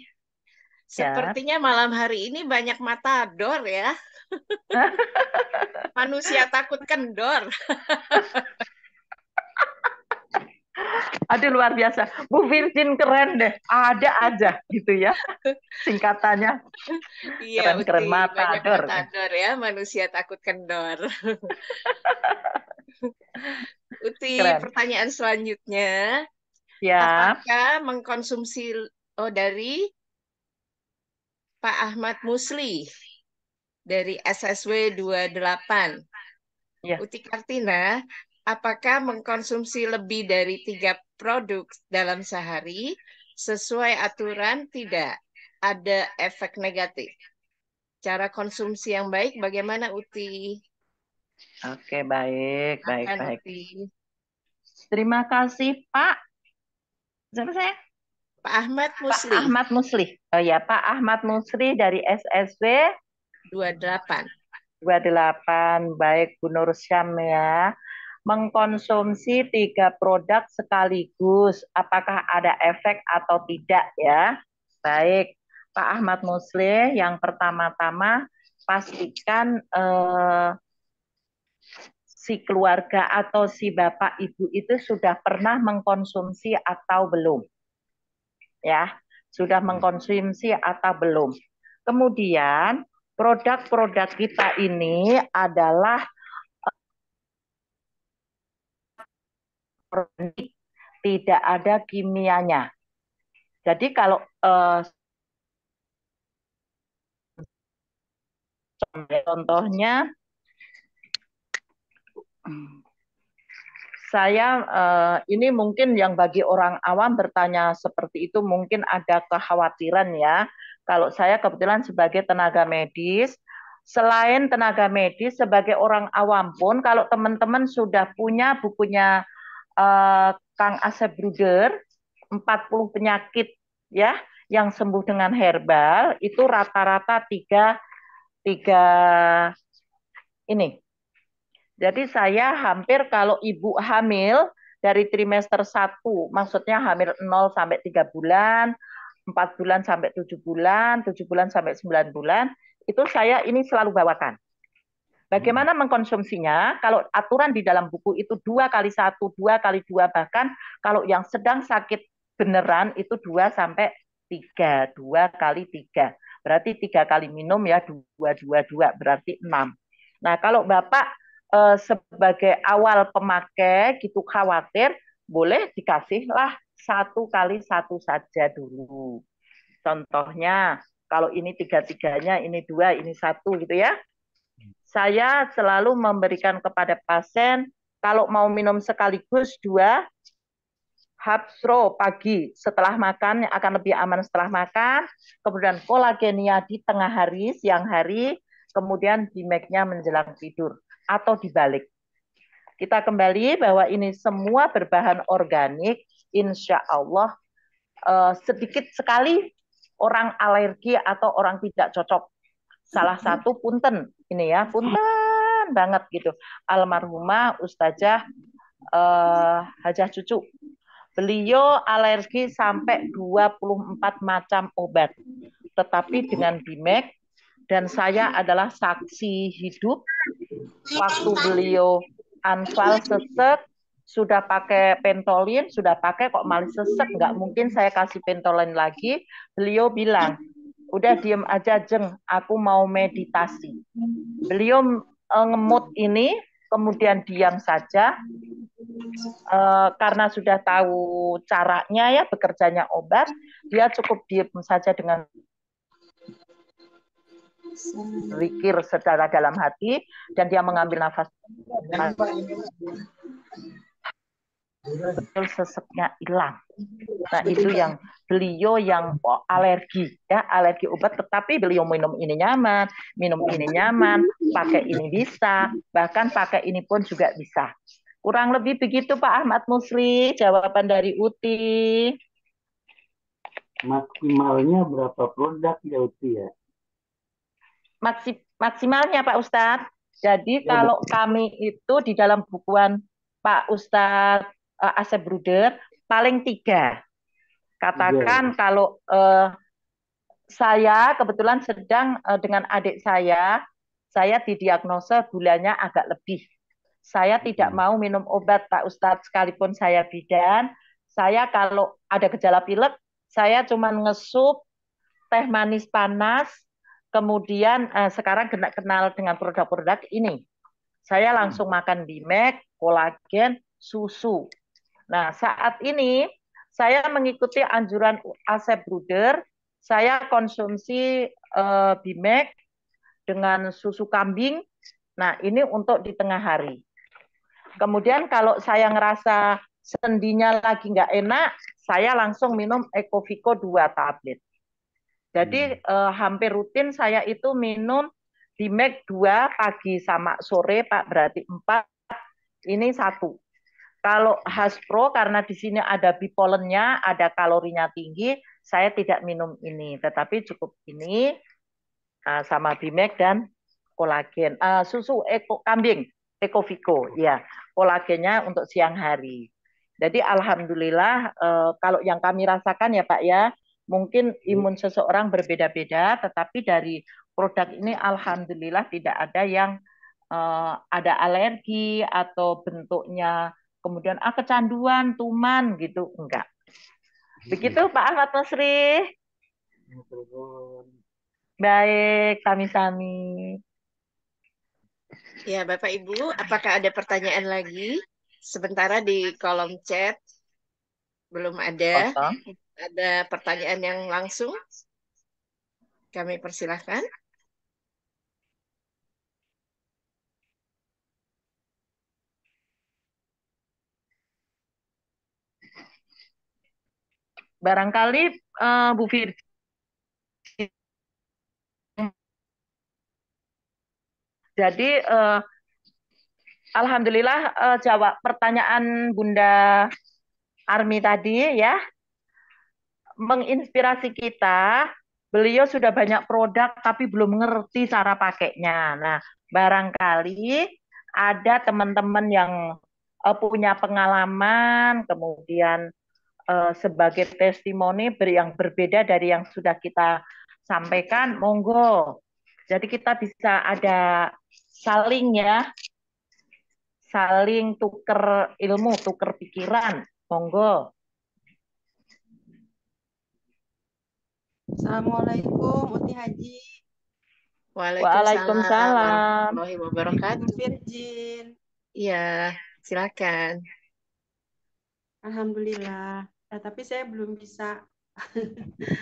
sepertinya malam hari ini banyak matador ya. Manusia takut kendor. Aduh luar biasa. Bu Virgin keren deh. Ada aja gitu ya. Singkatannya. Iya, Keren-keren Uti, banyak matador. matador ya. Manusia takut kendor. Uti, Keren. pertanyaan selanjutnya. Ya. Apakah mengkonsumsi dari Pak Ahmad Musli dari SSW 28. Ya. Uti Kartina, apakah mengkonsumsi lebih dari 3 produk dalam sehari sesuai aturan tidak ada efek negatif? Cara konsumsi yang baik bagaimana Uti? Oke, baik, baik, Akan baik. Uti. Terima kasih Pak. Siapa saya? Pak Ahmad Musli. Pak Ahmad Musli. Oh ya, Pak Ahmad Musli dari SSW 28. 28. Baik, Bu Nur Syam ya. Mengkonsumsi 3 produk sekaligus, apakah ada efek atau tidak ya? Baik, Pak Ahmad Musli, yang pertama-tama pastikan si keluarga atau si bapak ibu itu sudah pernah mengkonsumsi atau belum. Ya, sudah mengkonsumsi atau belum. Kemudian produk-produk kita ini adalah tidak ada kimianya. Jadi kalau contohnya saya ini mungkin yang bagi orang awam bertanya seperti itu mungkin ada kekhawatiran ya. Kalau saya kebetulan sebagai tenaga medis, selain tenaga medis sebagai orang awam pun kalau teman-teman sudah punya bukunya Kang Asep Bruder 40 penyakit ya yang sembuh dengan herbal itu rata-rata tiga ini. Jadi saya hampir kalau ibu hamil dari trimester 1, maksudnya hamil 0 sampai 3 bulan, 4 bulan sampai 7 bulan, 7 bulan sampai 9 bulan, itu saya ini selalu bawakan. Bagaimana mengkonsumsinya? Kalau aturan di dalam buku itu 2 kali 1, 2 kali 2, bahkan kalau yang sedang sakit beneran itu 2 sampai 3, 2 kali 3. Berarti 3 kali minum ya 2, 2, 2, berarti 6. Nah kalau Bapak sebagai awal pemakai gitu khawatir, boleh dikasihlah 1 kali 1 saja dulu. Contohnya kalau ini 3-3-nya, ini 2, ini 1 gitu ya. Saya selalu memberikan kepada pasien kalau mau minum sekaligus 2 Hapsro pagi setelah makan akan lebih aman setelah makan, kemudian kolagenia di tengah hari, siang hari, kemudian Bimeknya menjelang tidur atau dibalik. Kita kembali bahwa ini semua berbahan organik, insya Allah sedikit sekali orang alergi atau orang tidak cocok. Salah satu punten ini ya, punten banget gitu. Almarhumah Ustazah Hajah Cucu. Beliau alergi sampai 24 macam obat. Tetapi dengan Bimek, dan saya adalah saksi hidup waktu beliau anfal sesek, sudah pakai pentolin, sudah pakai kok malah sesek, nggak mungkin saya kasih pentolin lagi. Beliau bilang, udah diem aja Jeng, aku mau meditasi. Beliau ngemut ini, kemudian diam saja, karena sudah tahu caranya ya bekerjanya obat, dia cukup diam saja dengan zikir secara dalam hati, dan dia mengambil nafas betul, seseknya hilang. Nah, itu yang beliau yang alergi ya, alergi obat, tetapi beliau minum ini nyaman, pakai ini bisa, bahkan pakai ini pun juga bisa. Kurang lebih begitu Pak Ahmad Musli, jawaban dari Uti. Maksimalnya berapa produk ya Uti ya? Maksimalnya Pak Ustadz. Jadi kalau kami itu di dalam bukuan Pak Ustadz Asep Bruder paling 3. Katakan kalau saya kebetulan sedang dengan adik saya didiagnosa gulanya agak lebih. Saya tidak mau minum obat Pak Ustadz, sekalipun saya bidan. Saya kalau ada gejala pilek, saya cuma ngesup teh manis panas, kemudian sekarang kenal dengan produk-produk ini. Saya langsung makan Bimek, kolagen, susu. Nah, saat ini saya mengikuti anjuran Asep Bruder, saya konsumsi Bimek dengan susu kambing. Nah, ini untuk di tengah hari. Kemudian kalau saya ngerasa sendinya lagi nggak enak, saya langsung minum Ecovico 2 tablet. Jadi hampir rutin saya itu minum Bimek 2 pagi sama sore, Pak, berarti 4, ini 1. Kalau Haspro karena di sini ada bipolennya, ada kalorinya tinggi, saya tidak minum ini, tetapi cukup ini sama Bimek dan kolagen. Susu kambing, Ecovico, ya, kolagennya untuk siang hari. Jadi alhamdulillah kalau yang kami rasakan ya Pak ya, mungkin imun seseorang berbeda-beda, tetapi dari produk ini alhamdulillah tidak ada yang ada alergi atau bentuknya kemudian kecanduan, tuman gitu, enggak. Begitu Pak Ahmad Masri. Baik, sami-sami. Ya, Bapak Ibu, apakah ada pertanyaan lagi? Sementara di kolom chat belum ada. Kosong. Ada pertanyaan yang langsung? Kami persilahkan. Barangkali Bu Firji. Jadi alhamdulillah jawab pertanyaan Bunda Armi tadi ya, menginspirasi kita. Beliau sudah banyak produk tapi belum ngerti cara pakainya. Nah, barangkali ada teman-teman yang punya pengalaman, kemudian sebagai testimoni yang berbeda dari yang sudah kita sampaikan, monggo. Jadi kita bisa ada saling ya, saling tuker ilmu, tuker pikiran, monggo. Assalamualaikum Uti Haji. Waalaikumsalam warahmatullahi wabarakatuh. Virgin. Iya, silakan. Alhamdulillah. Tapi saya belum bisa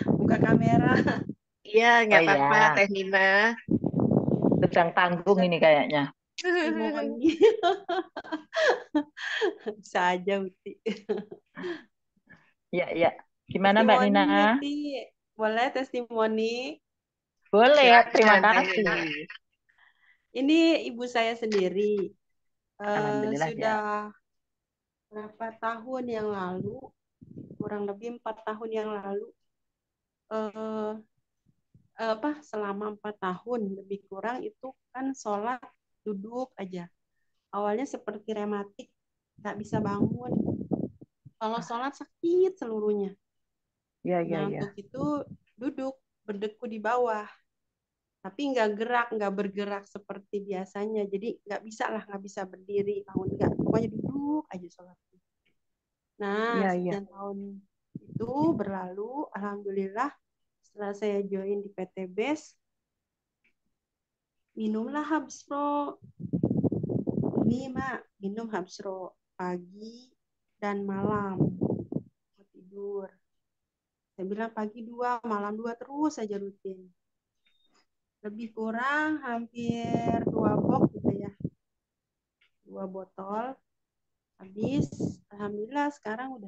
buka kamera. Iya, nggak apa-apa, iya. Teh Nina. Sedang tanggung ini kayaknya. Testimoni. Bisa aja Uti. Iya. Gimana Mbak Nina? Uti. Boleh testimoni? Boleh, Silakan, terima Teh kasih. Nina. Ini ibu saya sendiri. Alhamdulillah Sudah berapa tahun yang lalu, kurang lebih 4 tahun yang lalu, selama 4 tahun lebih kurang itu kan sholat duduk aja. Awalnya seperti rematik, nggak bisa bangun. Kalau sholat sakit seluruhnya. Iya. Untuk itu duduk berdeku di bawah, tapi nggak bergerak seperti biasanya. Jadi nggak bisa berdiri, bangun nggak, pokoknya duduk aja sholat. Nah, sekian tahun itu berlalu, alhamdulillah Setelah saya join di PT BES, minumlah Habsro. Ini Mak, minum Habsro pagi dan malam. Mau tidur. Saya bilang pagi 2, malam 2 terus saja rutin. Lebih kurang hampir 2 box gitu ya. 2 botol. Habis, alhamdulillah sekarang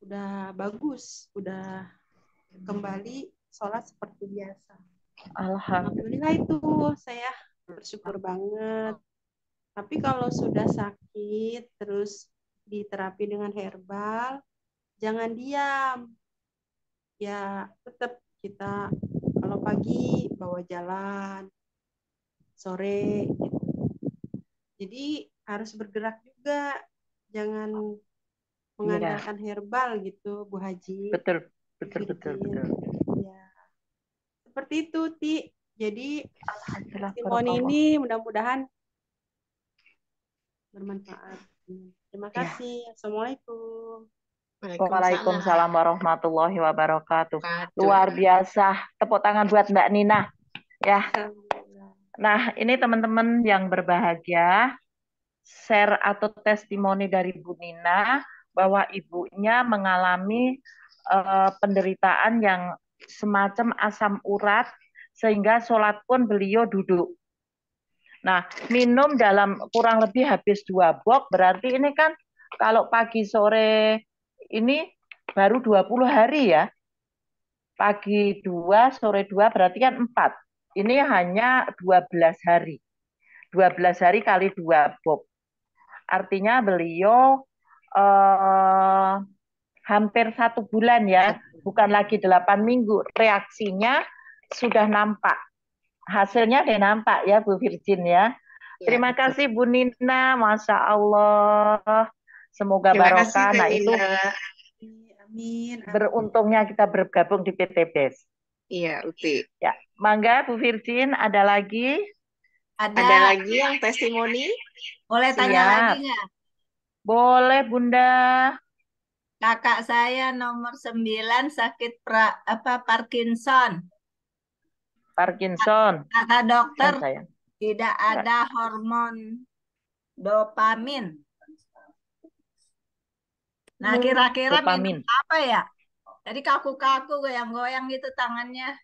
udah bagus, udah kembali sholat seperti biasa. Alhamdulillah. Alhamdulillah itu saya bersyukur banget. Tapi kalau sudah sakit terus diterapi dengan herbal, jangan diam. Ya tetap kita kalau pagi bawa jalan, sore gitu. Jadi harus bergerak juga, jangan mengandalkan herbal gitu, Bu Haji. Betul. Ya. Seperti itu, Ti. Jadi Alhamdulillah. testimoni ini mudah-mudahan bermanfaat. Terima kasih. Assalamualaikum. Waalaikumsalam warahmatullahi wabarakatuh. Luar biasa. Tepuk tangan buat Mbak Nina. Ya. Nah, ini teman-teman yang berbahagia, share atau testimoni dari Bu Nina bahwa ibunya mengalami penderitaan yang semacam asam urat sehingga sholat pun beliau duduk. Nah, minum dalam kurang lebih habis 2 box, berarti ini kan kalau pagi sore ini baru 20 hari ya. Pagi 2, sore 2 berarti kan 4. Ini hanya 12 hari. 12 hari kali 2 box. Artinya beliau hampir 1 bulan ya, bukan lagi 8 minggu. Reaksinya sudah nampak. Hasilnya udah nampak ya Bu Virgin ya. Terima kasih Bu Nina, Masya Allah. Semoga barokah. Nah itu Amin. Beruntungnya kita bergabung di PT BES. Iya, Uti. Ya, mangga Bu Virgin, ada lagi? Ada lagi yang testimoni? Boleh tanya lagi nggak? Boleh Bunda. Kakak saya nomor 9 sakit Parkinson. Kata dokter tidak ada hormon dopamin. Nah, kira-kira minum apa ya? Jadi kaku-kaku, goyang-goyang gitu tangannya.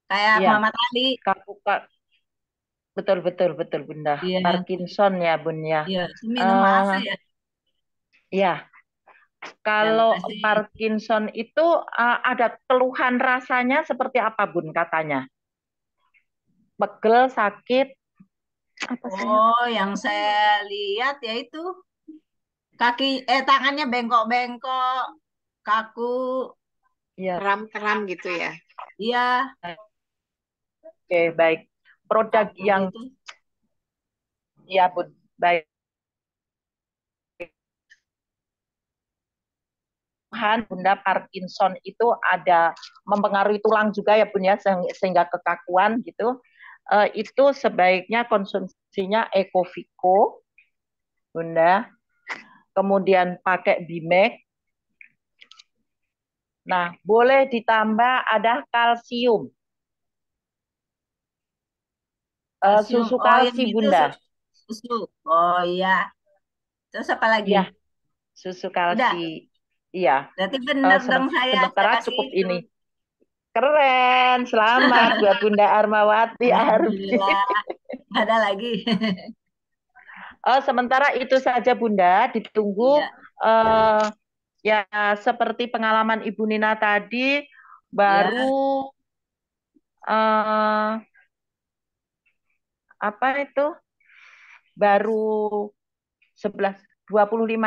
Kayak Mama tadi. Kaku-kaku. Betul Bunda. Parkinson ya Bun ya. Iya, minum apa ya? Ya. Kalau Parkinson itu ada keluhan rasanya seperti apa Bun katanya? Pegel, sakit? Yang saya lihat yaitu tangannya bengkok-bengkok, kaku, kram-kram gitu ya. Iya. Oke, baik. Produk yang ya Bun, baik. Bunda, Parkinson itu ada mempengaruhi tulang juga ya Bun ya, sehingga kekakuan gitu. Itu sebaiknya konsumsinya Ekovico Bunda, kemudian pakai Bimek. Nah, boleh ditambah ada kalsium. Susu kalsi Bunda. Susu. Oh iya. Terus apa lagi? Ya, susu kalsi. Iya. Berarti benar dong sementara cukup itu. Ini. Keren, selamat buat Bunda Armawati. Alhamdulillah. Ada lagi. Sementara itu saja Bunda, ditunggu. Ya seperti pengalaman Ibu Nina tadi, baru apa itu? Baru 25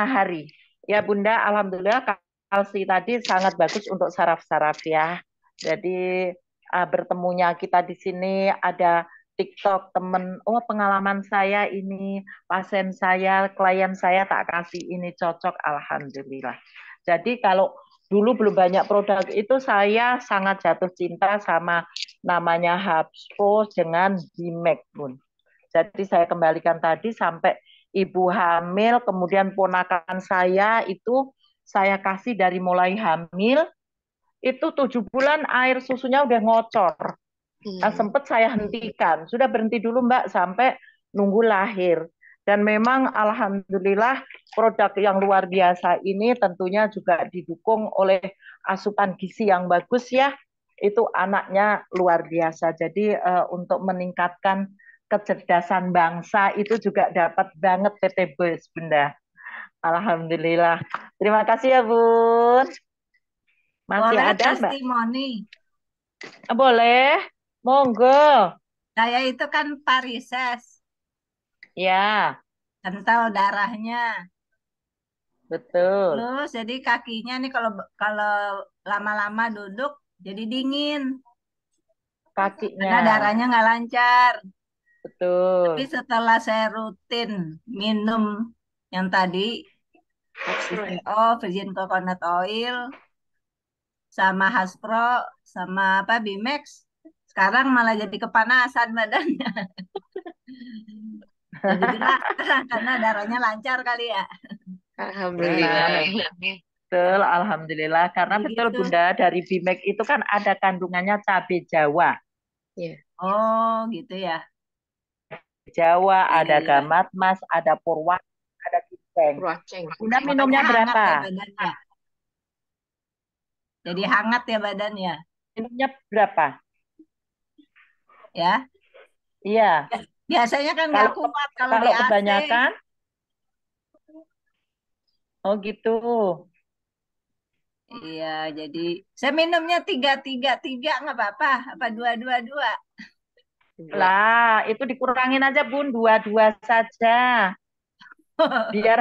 hari. Ya Bunda, alhamdulillah kalsi tadi sangat bagus untuk saraf-saraf ya. Jadi bertemunya kita di sini ada TikTok temen, pengalaman saya ini, pasien saya, klien saya tak kasih ini cocok, alhamdulillah. Jadi kalau dulu belum banyak produk itu saya sangat jatuh cinta sama namanya Habsro dengan Bimek Bun. Jadi saya kembalikan tadi sampai ibu hamil, kemudian ponakan saya itu saya kasih dari mulai hamil itu 7 bulan air susunya udah ngocor. Nah, sempat saya hentikan. Sudah berhenti dulu Mbak sampai nunggu lahir. Dan memang alhamdulillah produk yang luar biasa ini tentunya juga didukung oleh asupan gizi yang bagus ya. Itu anaknya luar biasa. Jadi untuk meningkatkan kecerdasan bangsa itu juga dapat banget PT Bus Bunda. Alhamdulillah. Terima kasih ya Bun. Masih Boleh ada Mbak? testimoni. Boleh. Monggo. Saya itu kan varises, Ya, kental darahnya. betul. Terus jadi kakinya nih kalau kalau lama-lama duduk jadi dingin Kakinya. karena darahnya nggak lancar. Tapi Betul. setelah saya rutin minum yang tadi, VCO, Virgin Coconut Oil, sama Haspro, sama apa Bimex, sekarang malah jadi kepanasan badannya. Jadi gerak karena darahnya lancar kali ya. Alhamdulillah. Nah, betul, alhamdulillah. Karena Jadi betul gitu. Bunda, dari Bimek itu kan ada kandungannya cabai Jawa. Ya. Oh, gitu ya. Jawa, ada Iya. gamat mas, ada purwa, ada ginseng. Ruaceng. Bunda Makanya minumnya hangat berapa? ya badannya. Jadi hangat ya badannya, Minumnya berapa? ya. Iya. Biasanya kan nggak Kalau kuat kalau di kalau AC. kebanyakan, oh gitu. Iya, jadi saya minumnya 3-3-3 nggak apa-apa. Apa 2-2-2? Dua. Lah, itu dikurangin aja Bun, 2-2 saja. Biar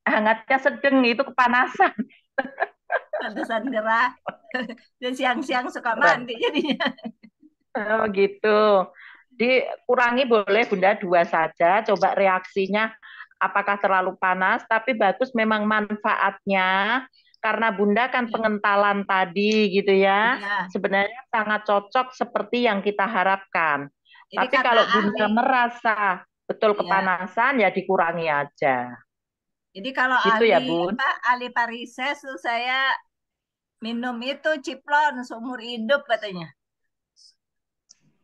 hangatnya sedang, itu kepanasan. Pantesan gerah. Dan siang-siang suka Keren. mandi jadinya. Oh gitu. Dikurangi boleh Bunda 2 saja. Coba reaksinya apakah terlalu panas. Tapi bagus memang manfaatnya. Karena Bunda kan pengentalan tadi gitu ya. Iya. Sebenarnya sangat cocok seperti yang kita harapkan. Jadi Tapi kata kalau Bunda ahli, merasa betul ya. kepanasan ya dikurangi aja. Jadi kalau Gitu ya ahli Bun. apa ahli varises tuh saya minum itu ciplon seumur hidup katanya.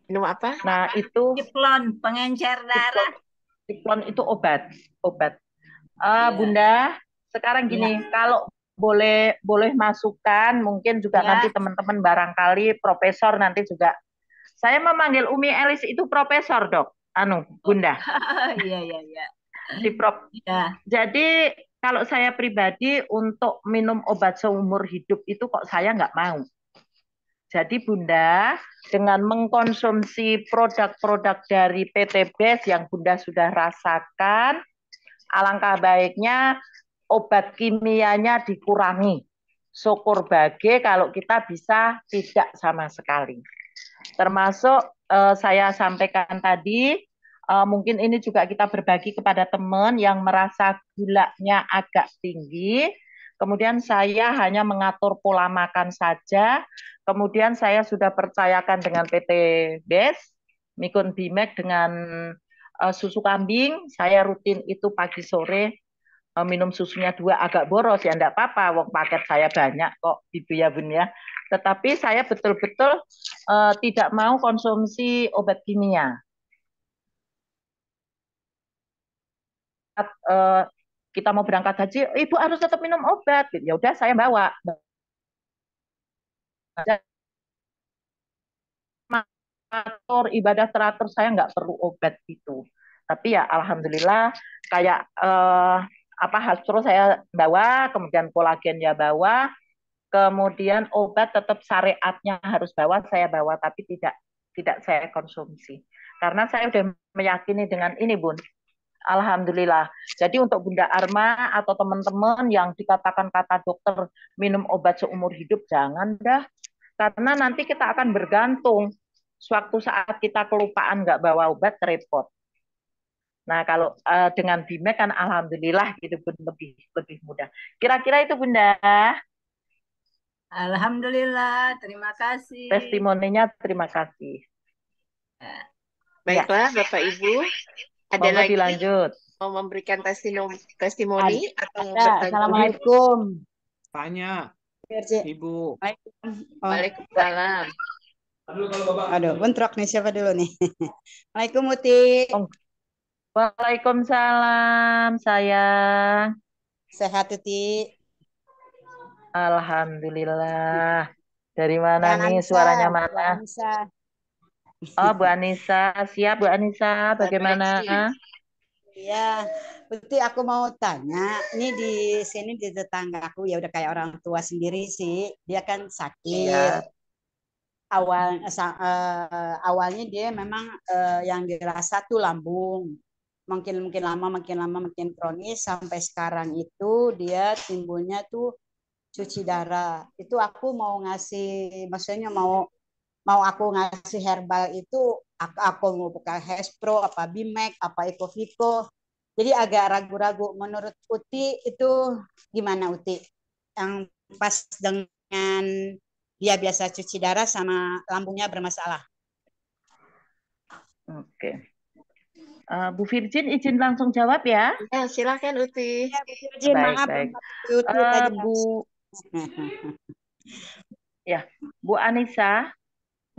Minum apa? Nah itu Ciplon pengencer darah. Ciplon itu obat. Iya. Bunda, sekarang Iya. gini, kalau boleh masukan, mungkin juga Ya. nanti teman-teman barangkali profesor nanti juga. Saya memanggil Umi Elis itu profesor, Dok. Bunda. Iya, iya, iya. Si Prof. Ya. Jadi kalau saya pribadi untuk minum obat seumur hidup itu kok saya nggak mau. Jadi Bunda, dengan mengkonsumsi produk-produk dari PT BES yang Bunda sudah rasakan, alangkah baiknya obat kimianya dikurangi. Syukur bage kalau kita bisa tidak sama sekali. Termasuk saya sampaikan tadi, mungkin ini juga kita berbagi kepada teman yang merasa gulanya agak tinggi. Kemudian saya hanya mengatur pola makan saja. Kemudian saya sudah percayakan dengan PT BES, Mikun Bimek dengan susu kambing. Saya rutin itu pagi sore minum susunya 2 agak boros ya enggak apa-apa, wong paket saya banyak kok gitu ya Bun ya. Tetapi saya betul-betul tidak mau konsumsi obat kimia. Kita mau berangkat haji, ibu harus tetap minum obat. Ya udah saya bawa. Atur ibadah teratur saya nggak perlu obat itu. Tapi ya alhamdulillah kayak Hasbro saya bawa, kemudian kolagen ya bawa, kemudian obat tetap syariatnya harus bawa, saya bawa, tapi tidak saya konsumsi. Karena saya sudah meyakini dengan ini, Bun. Alhamdulillah. Jadi untuk Bunda Arma atau teman-teman yang dikatakan kata dokter minum obat seumur hidup, jangan dah. Karena nanti kita akan bergantung. Suatu saat kita kelupaan nggak bawa obat, repot. Nah, kalau dengan Bimek kan alhamdulillah gitu Bun, lebih mudah. Kira-kira itu Bunda. Alhamdulillah, terima kasih. Testimoninya terima kasih. Baiklah, Bapak Ibu. Ada Monggo lagi dilanjut. mau memberikan testimoni atau Assalamualaikum. Tanya. Virgi. Ibu. Waalaikumsalam. Oh, Waalaikumsalam. aduh, bentrok nih siapa dulu nih? Waalaikum Uti. Oh, Waalaikumsalam, sayang. Sehat Uti. Alhamdulillah. Dari mana Dan nih? Anissa, Suaranya Bu mana? Anissa. Oh, Bu Anissa. Siap, Bu Anissa. Bagaimana? Iya, Uti aku mau tanya, ini di sini di tetangga aku ya udah kayak orang tua sendiri sih. Dia kan sakit. Iya. Awalnya dia memang yang dirasa tuh lambung. Makin mungkin lama makin kronis sampai sekarang itu dia timbulnya tuh cuci darah. Itu aku mau ngasih, maksudnya mau mau aku ngasih herbal itu aku mau pakai Hespro apa Bimek apa Ecovito. Jadi agak ragu-ragu. Menurut Uti itu gimana Uti? Yang pas dengan dia biasa cuci darah sama lambungnya bermasalah. Oke. Bu Virgin izin langsung jawab ya. Ya, silakan Uti. Ya, Bu Virgin, Baik, maaf baik. Uti tadi Bu ya, Bu Anissa,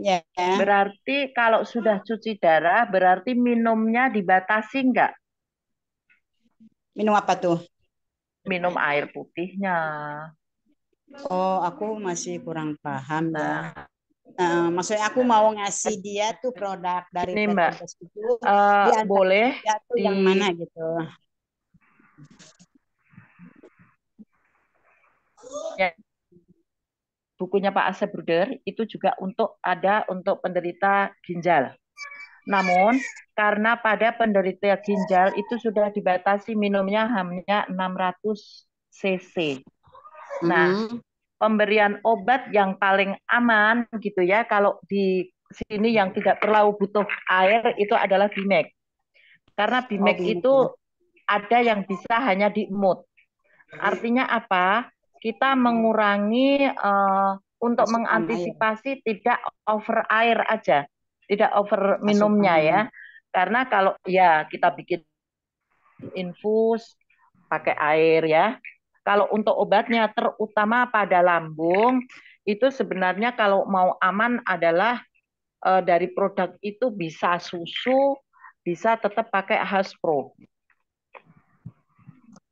ya. berarti kalau sudah cuci darah, berarti minumnya dibatasi enggak? Minum apa tuh? Minum air putihnya. Oh, aku masih kurang paham ya. Nah, Maksudnya aku mau ngasih dia tuh produk dari ini PT Mbak, Best itu di antara boleh dia tuh di yang mana gitu. ya, bukunya Pak Asep Bruder itu juga ada untuk penderita ginjal. Namun karena pada penderita ginjal itu sudah dibatasi minumnya hanya 600 cc. Nah, pemberian obat yang paling aman gitu ya kalau di sini yang tidak terlalu butuh air itu adalah Bimek. Karena Bimek itu ada yang bisa hanya diemut. Artinya apa? Kita mengurangi untuk mengantisipasi tidak over air aja, tidak over minumnya ya. Karena kalau ya kita bikin infus pakai air ya. Kalau untuk obatnya terutama pada lambung itu sebenarnya kalau mau aman adalah dari produk itu bisa susu, bisa tetap pakai Haspro.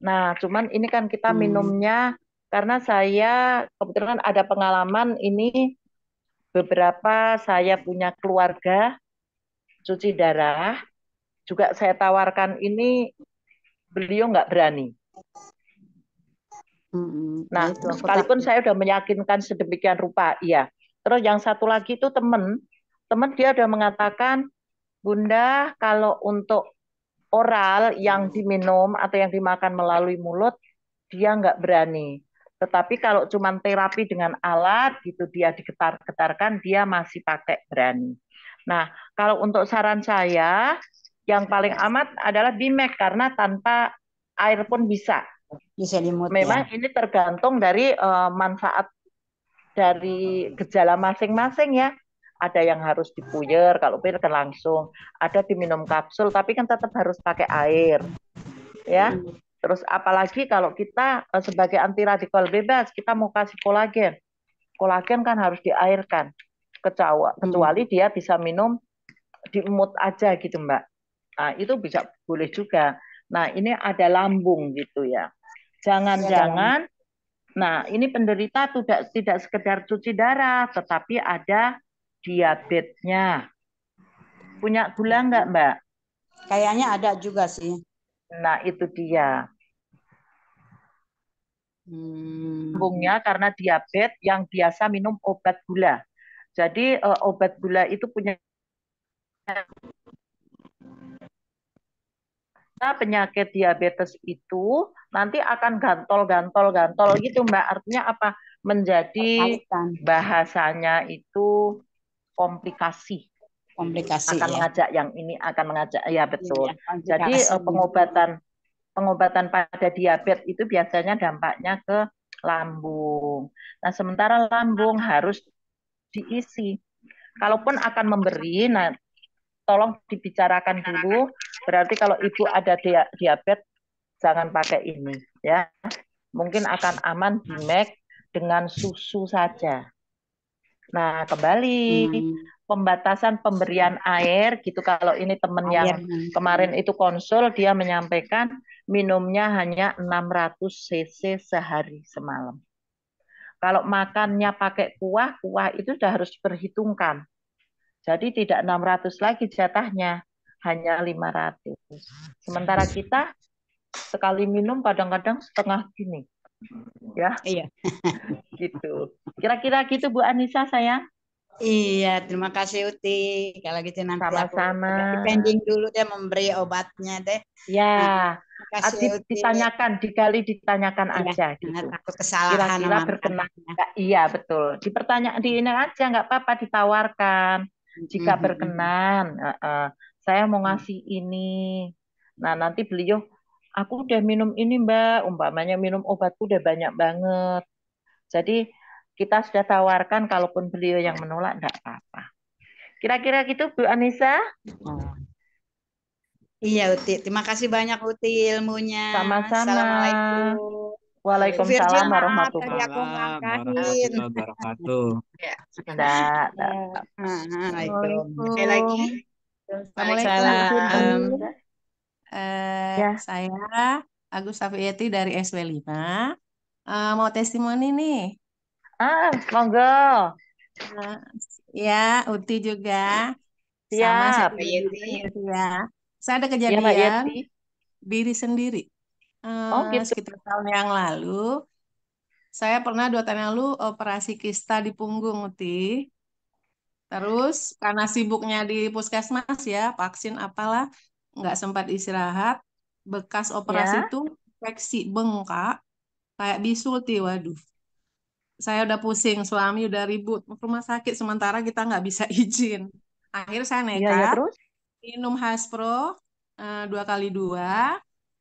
Nah, cuman ini kan kita minumnya karena saya kebetulan ada pengalaman ini beberapa saya punya keluarga cuci darah, juga saya tawarkan ini beliau nggak berani. Nah, sekalipun saya udah meyakinkan sedemikian rupa, iya. Terus yang satu lagi itu teman dia udah mengatakan, Bunda, kalau untuk oral yang diminum atau yang dimakan melalui mulut, dia nggak berani. Tetapi kalau cuma terapi dengan alat, gitu dia digetar-getarkan, dia masih pakai berani. Nah, kalau untuk saran saya, yang paling amat adalah Bimek, karena tanpa air pun bisa. Bisa dimut Memang ya. ini tergantung dari manfaat dari gejala masing-masing ya. Ada yang harus dipuyer, kalau puyer kan langsung. Ada diminum kapsul, tapi kan tetap harus pakai air. Ya. Terus apalagi kalau kita sebagai anti radikal bebas, kita mau kasih kolagen. Kolagen kan harus diairkan. Kecuali dia bisa minum diemut aja gitu Mbak. Nah, itu bisa boleh juga. Nah, ini ada lambung gitu ya. Jangan-jangan, nah ini penderita tidak sekedar cuci darah, tetapi ada diabetesnya. Punya gula nggak Mbak? Kayaknya ada juga sih. Nah itu dia. Lambungnya karena diabetes yang biasa minum obat gula. Jadi obat gula itu punya penyakit diabetes itu nanti akan gantol gitu Mbak. Artinya apa? Menjadi bahasanya itu komplikasi akan ya. mengajak yang ini akan mengajak ya betul. Jadi pengobatan pada diabetes itu biasanya dampaknya ke lambung. Nah, sementara lambung harus diisi. Kalaupun akan memberi, nah tolong dibicarakan dulu. Berarti kalau ibu ada diabetes, jangan pakai ini, ya. Mungkin akan aman Bimek dengan susu saja. Nah, kembali pembatasan pemberian air gitu. Kalau ini teman yang kemarin itu konsul, dia menyampaikan minumnya hanya 600 cc sehari semalam. Kalau makannya pakai kuah, kuah itu sudah harus diperhitungkan. Jadi tidak 600 lagi jatahnya, hanya 500. Sementara kita sekali minum kadang-kadang setengah gini. Ya, Iya. gitu. Kira-kira gitu Bu Anissa sayang. Iya, terima kasih Uti. Kalau gitu nanti aku Sama-sama. lagi pending dulu deh memberi obatnya deh. Ya, Terima kasih Uti. ditanyakan, ditanyakan Iya, aja gitu. takut kesalahan Kira-kira sama berkenan. anaknya. Iya, betul. Di ini aja, nggak apa-apa, ditawarkan. Jika berkenan, saya mau ngasih ini. Nah, nanti beliau, aku udah minum ini Mbak, umpamanya minum obatku udah banyak banget. Jadi kita sudah tawarkan, kalaupun beliau yang menolak, enggak apa-apa. Kira-kira gitu Bu Anissa? Iya Uti, terima kasih banyak Uti ilmunya. Sama-sama. Assalamualaikum. Waalaikumsalam Virgil, maaf tadi warahmatullahi aku ngangkahin. warahmatullahi wabarakatuh. Ya. Enggak. Assalamualaikum. Sekali lagi. Assalamualaikum Bu Waalaikumsalam. Firdi. Ya. Saya Agus Safiyati dari SW5. Mau testimoni nih. Monggo. Ya, Uti juga. Sama saya Siap. gitu ya. Saya ada Ya, Mbak kejadian Yeti. diri sendiri. Oh, gitu. Sekitar tahun yang lalu, saya pernah 2 tahun yang lalu operasi kista di punggung, Uti. Terus karena sibuknya di puskesmas ya, vaksin apalah, nggak sempat istirahat. Bekas operasi Ya. itu infeksi bengkak, kayak bisul, Ti. Waduh. Saya udah pusing, suami udah ribut ke rumah sakit, sementara kita nggak bisa izin. Akhirnya saya Iya, ya nekat, terus? minum Haspro 2x2,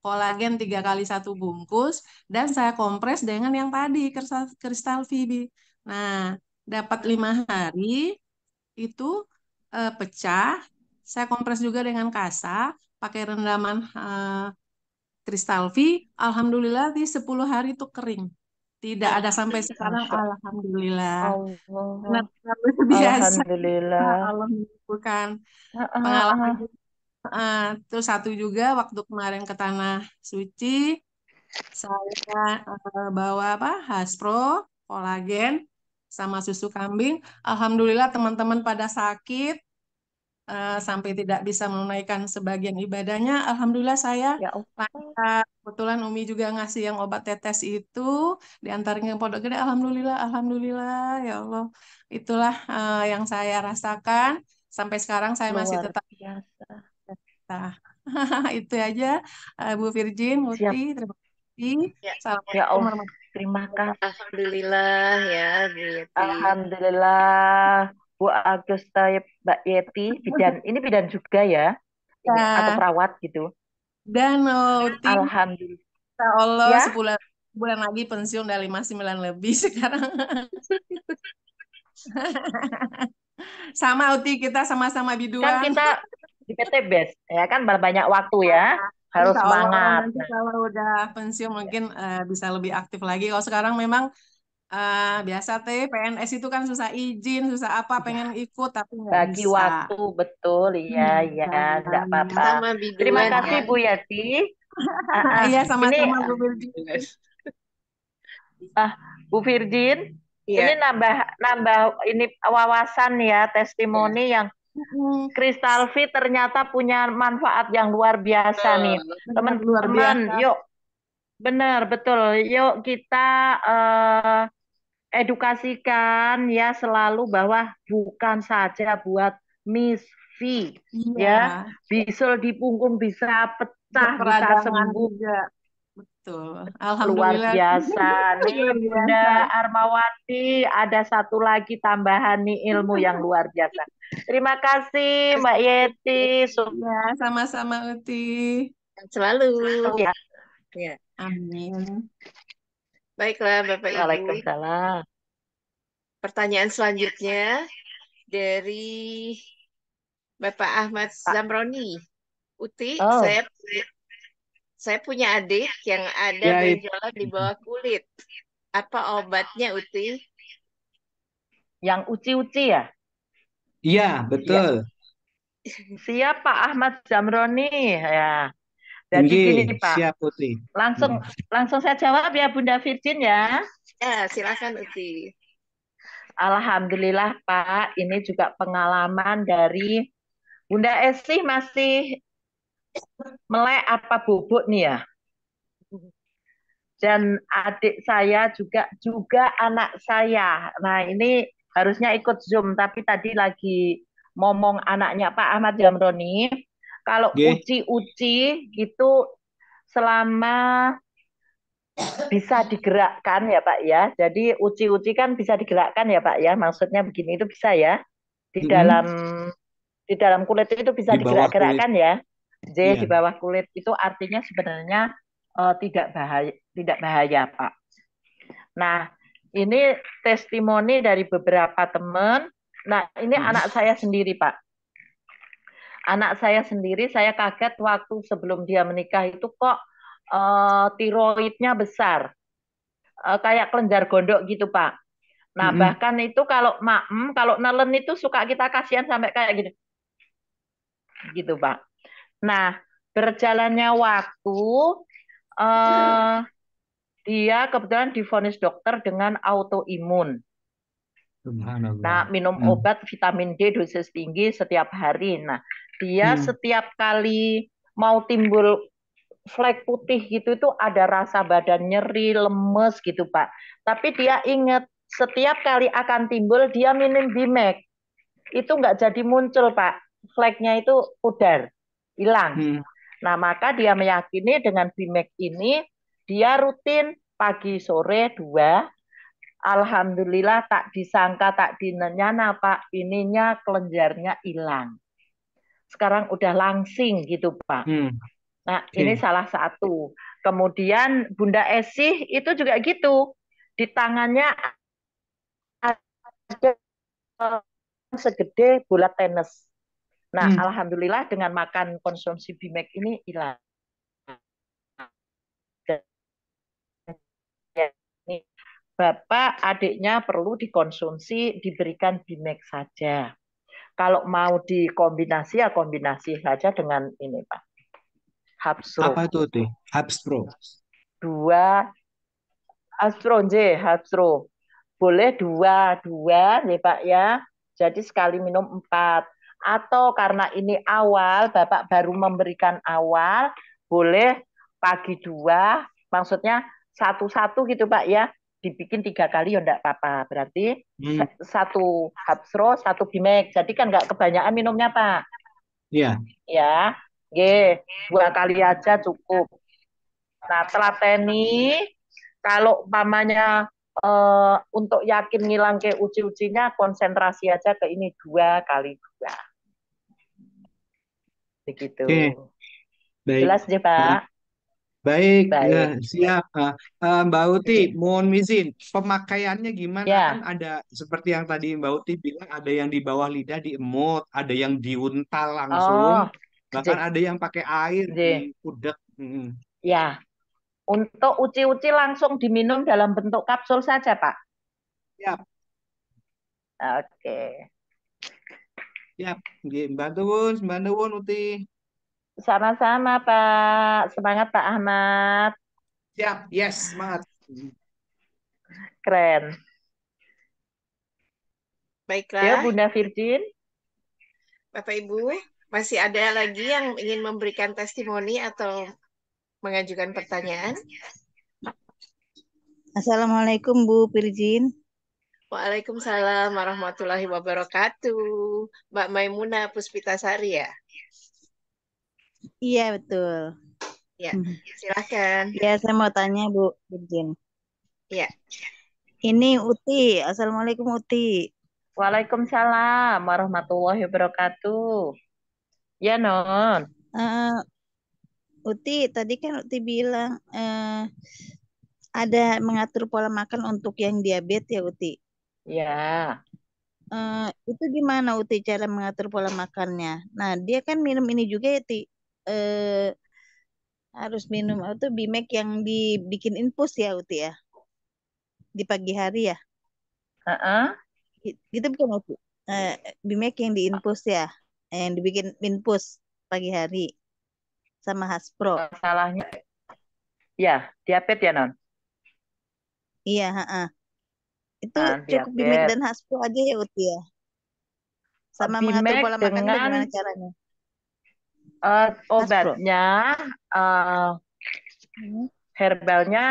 kolagen 3x1 bungkus, dan saya kompres dengan yang tadi, kristal VB. Nah, dapat 5 hari, itu pecah. Saya kompres juga dengan kasa, pakai rendaman kristal V. Alhamdulillah di 10 hari itu kering. Tidak ada sampai sekarang, Masya alhamdulillah. Allah. Benar biasa. Alhamdulillah. Allah bukan Heeh, pengalaman. heeh. Terus satu juga waktu kemarin ke Tanah Suci, saya bawa Haspro, kolagen, sama susu kambing. Alhamdulillah teman-teman pada sakit sampai tidak bisa menunaikan sebagian ibadahnya. Alhamdulillah saya Ya Allah. lancar. Kebetulan Umi juga ngasih yang obat tetes itu, diantaranya yang Pondok Gede. Alhamdulillah, alhamdulillah ya Allah. Itulah yang saya rasakan. Sampai sekarang saya masih Luar tetap. biasa. Nah, itu aja Bu Virgin, Siap. Muti, terima kasih. Ya. Ya Assalamualaikum Allah. warahmatullahi Terima kasih. Alhamdulillah ya, Bu Yeti. Alhamdulillah. Bu Agus Mbak Yeti, ini bidan juga ya? Ini, atau wabarakatuh. perawat gitu? Dan Uti, Alhamdulillah. insya Allah Ya? 10 bulan lagi pensiun udah 59 lebih sekarang. Sama Uti, kita sama-sama Kan biduan. kita di PT BES, ya kan banyak waktu ya. Harus Insya Allah semangat. nanti kalau udah pensiun mungkin bisa lebih aktif lagi. Kalau sekarang memang biasa PNS itu kan susah izin, susah apa, pengen ikut tapi nggak Bagi bisa. waktu, betul. Iya, enggak apa-apa. Sama Terima biduan kasih ya. Bu Yati. Iya, Ini sama-sama Bu Virgin. Bu Virgin, Iya. ini nambah ini wawasan ya, testimoni yang Kristal V ternyata punya manfaat yang luar biasa nih. Luar Teman-teman, biasa. yuk. Benar, betul. Yuk kita edukasikan ya selalu bahwa bukan saja buat Miss V ya, bisul di punggung bisa pecah, bisa Peradangan sembuh. juga. Betul. Luar Alhamdulillah. biasa nih Luar Bunda biasa. Armawati, ada satu lagi tambahan nih ilmu yang luar biasa. Terima kasih Mbak Yeti. Ya, sama-sama Uti. Selalu. Ya. Ya. Amin. Baiklah Bapak Ibu. Waalaikumsalam. Pertanyaan selanjutnya dari Bapak Ahmad Zamroni. Uti, Oh. saya punya adik yang ada Ya, benjolan di bawah kulit. Apa obatnya, Uti? Yang uci-uci ya? Iya, Ya, betul. siap Pak Ahmad Zamroni ya. Jadi gini Nggih, Pak, siap Uti. langsung langsung saya jawab ya Bunda Virgin ya. Ya, silakan Uti. Alhamdulillah Pak, ini juga pengalaman dari Bunda Esi masih melek apa bubuk nih ya. Dan adik saya juga anak saya. Nah, ini harusnya ikut Zoom, tapi tadi lagi ngomong anaknya Pak Ahmad Jamroni. Kalau Nggih. uci-uci itu selama bisa digerakkan ya Pak ya. Jadi uci-uci kan bisa digerakkan ya Pak ya. Maksudnya begini itu bisa ya. Di dalam kulit itu bisa Di bawah kulit. digerak-gerakkan ya. Di Iya. bawah kulit itu artinya sebenarnya tidak bahaya Pak. Nah, ini testimoni dari beberapa teman. Nah, ini anak saya sendiri Pak. Anak saya sendiri, saya kaget waktu sebelum dia menikah itu kok tiroidnya besar. Kayak kelenjar gondok gitu Pak. Nah, bahkan itu kalau kalau nelen itu suka kita kasihan sampai kayak gitu. Gitu Pak. Nah, berjalannya waktu, dia kebetulan divonis dokter dengan autoimun. Nah, minum obat vitamin D dosis tinggi setiap hari. Nah, dia setiap kali mau timbul flek putih gitu itu ada rasa badan nyeri, lemes gitu, Pak. Tapi dia ingat setiap kali akan timbul dia minum Bimek. Itu nggak jadi muncul, Pak. Fleknya itu pudar, hilang. Nah, maka dia meyakini dengan Bimek ini dia rutin pagi sore 2. Alhamdulillah tak disangka tak dinyana Pak, ininya kelenjarnya hilang. Sekarang udah langsing gitu Pak. Nah, ini salah satu. Kemudian Bunda Esih itu juga gitu. Di tangannya ada segede bola tenis. Nah, alhamdulillah dengan makan konsumsi Bimek ini hilang. Bapak adiknya perlu dikonsumsi, diberikan Bimek saja. Kalau mau dikombinasi ya kombinasi saja dengan ini Pak. Hapsro. Apa itu teh? Hapsro. 2 Hapsro. Boleh 2 ya Pak ya. Jadi sekali minum 4. Atau karena ini awal, Bapak baru memberikan awal, boleh pagi 2, maksudnya satu-satu gitu Pak ya. Dibikin 3 kali ya enggak apa-apa. Berarti 1 Hapsro, 1 Bimek. Jadi kan enggak kebanyakan minumnya Pak. Iya. Ya, G, 2 kali aja cukup. Nah, telateni kalau umpamanya untuk yakin ngilang ke uci-ucinya konsentrasi aja ke ini 2 kali 2. Begitu. Baik. Jelas ya Pak? Baik, Baik. siap. Mbak Uti, mohon izin, pemakaiannya gimana? Ya. Kan ada seperti yang tadi Mbak Uti bilang, ada yang di bawah lidah diemut, ada yang diuntal langsung, bahkan ada yang pakai air di udek. Ya, untuk uci-uci langsung diminum dalam bentuk kapsul saja Pak. Siap. Oke. Siap, Mbak Nuwun, Uti. Sama-sama Pak, semangat Pak Ahmad. Siap, yes, semangat. Keren. Baiklah. Ya Bunda Virgin. Bapak Ibu, masih ada lagi yang ingin memberikan testimoni atau mengajukan pertanyaan? Assalamualaikum Bu Virgin. Waalaikumsalam warahmatullahi wabarakatuh. Mbak Maimunah Puspitasari ya? Iya betul. Ya, silakan. Ya, saya mau tanya Bu Virgin. Ya. Ini Uti. Assalamualaikum Uti. Waalaikumsalam warahmatullahi wabarakatuh. Ya Non. Uti, tadi kan Uti bilang ada mengatur pola makan untuk yang diabetes ya Uti. Ya. Itu gimana Uti cara mengatur pola makannya? Nah dia kan minum ini juga ya Uti. Harus minum itu Bimek yang dibikin infus ya Uti ya. di pagi hari ya? Heeh. Gitu bukan Uti? BMAC yang diinfus ya? Yang dibikin infus pagi hari sama Haspro. Masalahnya ya diabetes ya non. Iya, heeh. Itu Nah, cukup BMAC diabetes. dan Haspro aja ya Uti ya? Sama mengatur BMAC pola makan dengan bagaimana caranya? Haspro. obatnya eh, Hmm. herbalnya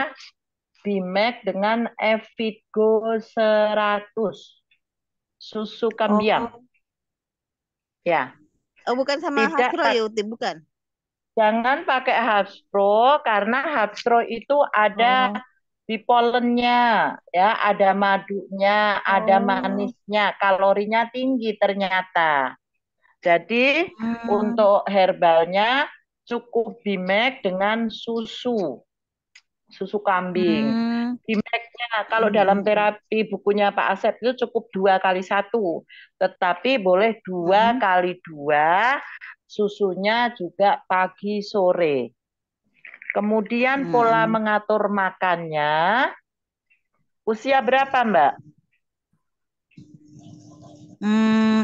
BMAC dengan Evigo 100 susu kambiang. Oh, Ya, oh bukan sama tidak Haspro ya Uti, bukan? jangan pakai Habstro karena Habstro itu ada Oh, di polennya, ya, ada madunya, ada oh, manisnya, kalorinya tinggi ternyata. Jadi hmm, untuk herbalnya cukup BMAC dengan susu kambing. hmm, BMAC-nya kalau hmm, dalam hmm, terapi bukunya Pak Asep itu cukup 2 kali 1, tetapi boleh dua hmm, kali dua, susunya juga pagi sore. Kemudian pola hmm, mengatur makannya, usia berapa Mbak?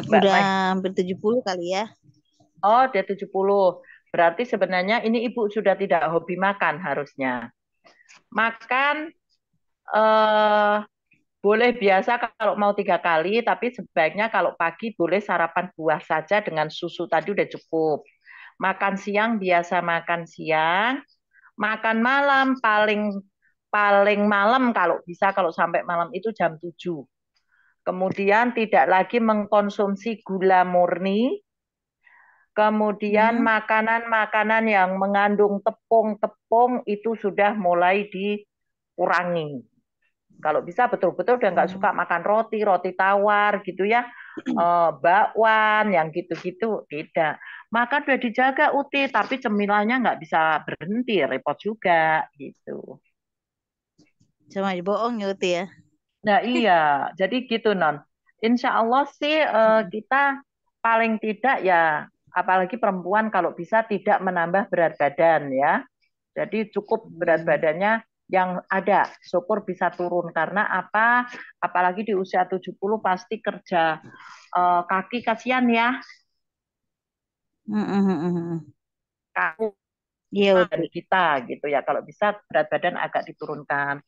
Mbak udah Mai. hampir 70 kali ya. Oh, dia 70. Berarti sebenarnya ini Ibu sudah tidak hobi makan harusnya. Makan eh, boleh biasa kalau mau 3 kali, tapi sebaiknya kalau pagi boleh sarapan buah saja dengan susu tadi udah cukup. Makan siang biasa makan siang, makan malam paling paling malam kalau bisa kalau sampai malam itu jam 7. Kemudian tidak lagi mengkonsumsi gula murni, kemudian Hmm, makanan-makanan yang mengandung tepung-tepung itu sudah mulai dikurangi. Kalau bisa betul-betul udah nggak oh, suka makan roti, roti tawar gitu ya, bakwan yang gitu-gitu tidak. Makan udah dijaga Uti, tapi cemilannya nggak bisa berhenti, repot juga gitu. sama aja bohong ya Uti ya. Nah iya, jadi gitu Non. Insya Allah sih kita paling tidak ya, apalagi perempuan kalau bisa tidak menambah berat badan ya. Jadi cukup berat Hmm. badannya yang ada, syukur bisa turun karena apa? Apalagi di usia 70 pasti kerja kaki kasihan ya, Hmm, hmm, hmm, hmm. kaku Iya dan Uti. kita gitu ya. Kalau bisa berat badan agak diturunkan.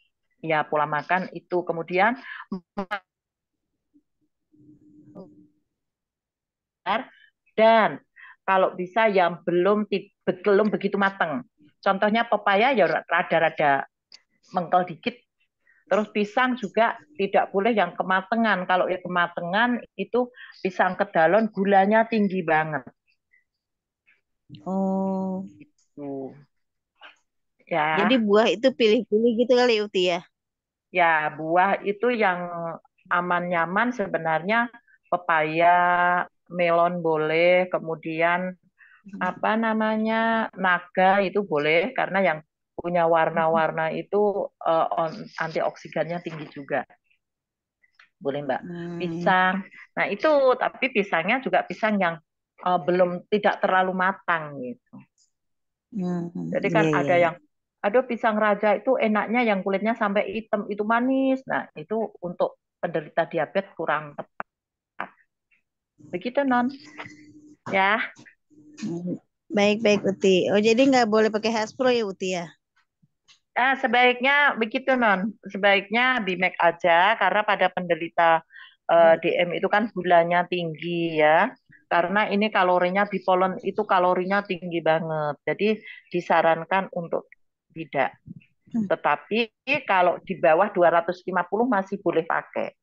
Ya pola makan itu kemudian dan kalau bisa yang belum begitu matang. Contohnya pepaya ya rada-rada mengkel dikit. Terus pisang juga tidak boleh yang kematangan. Kalau yang kematangan itu pisang kedalon gulanya tinggi banget. Oh, Tuh. jadi Ya, buah itu pilih-pilih gitu kali Uti ya. ya buah itu yang aman nyaman sebenarnya pepaya, melon boleh, kemudian apa namanya naga itu boleh karena yang punya warna-warna itu antioksidannya tinggi juga. Boleh Mbak. Hmm, Pisang. Nah itu tapi pisangnya juga pisang yang belum tidak terlalu matang gitu. Jadi kan iya iya ada iya. yang aduh pisang raja itu enaknya yang kulitnya sampai hitam itu manis. Nah itu untuk penderita diabetes kurang tepat. Begitu Non. Ya. Hmm. Baik-baik Uti. Oh jadi nggak boleh pakai Haspro ya Uti ya? Sebaiknya begitu Non. Sebaiknya BMAC aja karena pada penderita DM itu kan gulanya tinggi ya. Karena ini kalorinya bipolen itu kalorinya tinggi banget. Jadi disarankan untuk tidak. Hmm. Tetapi kalau di bawah 250 masih boleh pakai.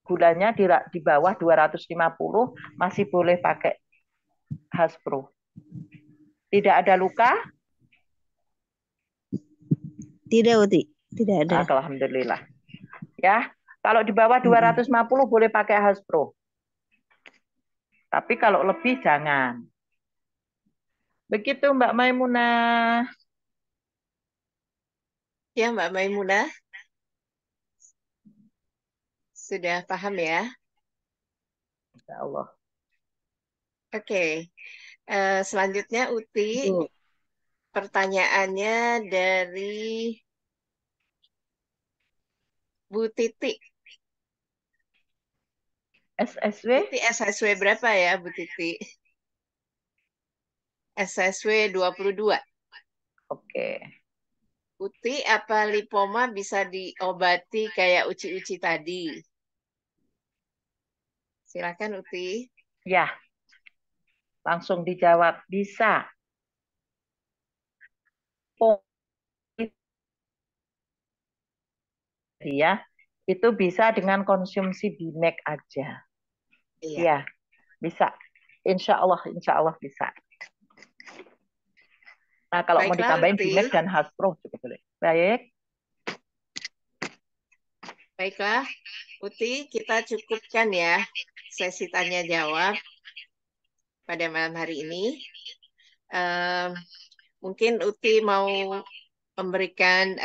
Gulanya di bawah 250 masih boleh pakai Haspro. Tidak ada luka? Tidak Uti, tidak ada. Alhamdulillah. Ya, kalau di bawah Mm-mm. 250 boleh pakai Haspro. Tapi kalau lebih jangan. Begitu Mbak Maimunah. Ya, Mbak Maimunah, sudah paham ya? Insya Allah. Oke. Selanjutnya Uti, Bu. pertanyaannya dari Bu Titi. SSW? Titi SSW berapa ya, Bu Titi? SSW 22. Oke. Uti, apa lipoma bisa diobati kayak uci-uci tadi? Silakan Uti. Ya, langsung dijawab. Bisa. Ya, itu bisa dengan konsumsi BMAC aja. Iya. Ya, bisa. Insya Allah bisa. Nah, kalau mau Baiklah, ditambahin Uti. BMAC dan Haspro juga boleh. Baik. Baiklah, Uti, kita cukupkan ya sesi tanya jawab pada malam hari ini. Mungkin Uti mau memberikan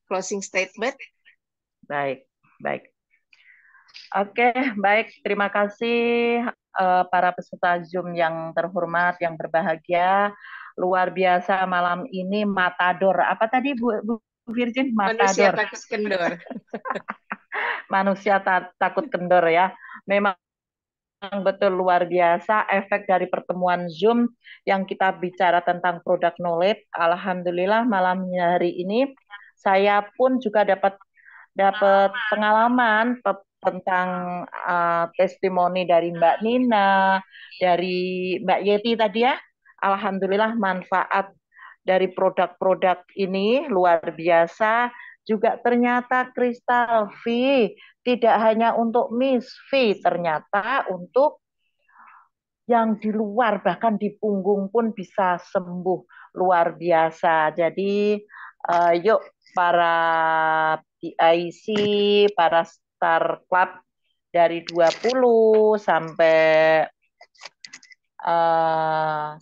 closing statement. Baik, baik. Oke, baik. Terima kasih para peserta Zoom yang terhormat, yang berbahagia. Luar biasa malam ini matador. Apa tadi Bu Virgin? Manusia Matador. takut kendor. Manusia takut kendor ya. Memang betul luar biasa efek dari pertemuan Zoom yang kita bicara tentang product knowledge. Alhamdulillah malam hari ini saya pun juga dapat pengalaman tentang testimoni dari Mbak Nina, dari Mbak Yeti tadi ya. Alhamdulillah manfaat dari produk-produk ini luar biasa. Juga ternyata Crystal V tidak hanya untuk Miss V, ternyata untuk yang di luar bahkan di punggung pun bisa sembuh luar biasa. Jadi yuk para PIC, para Star Club dari 20 sampai 1000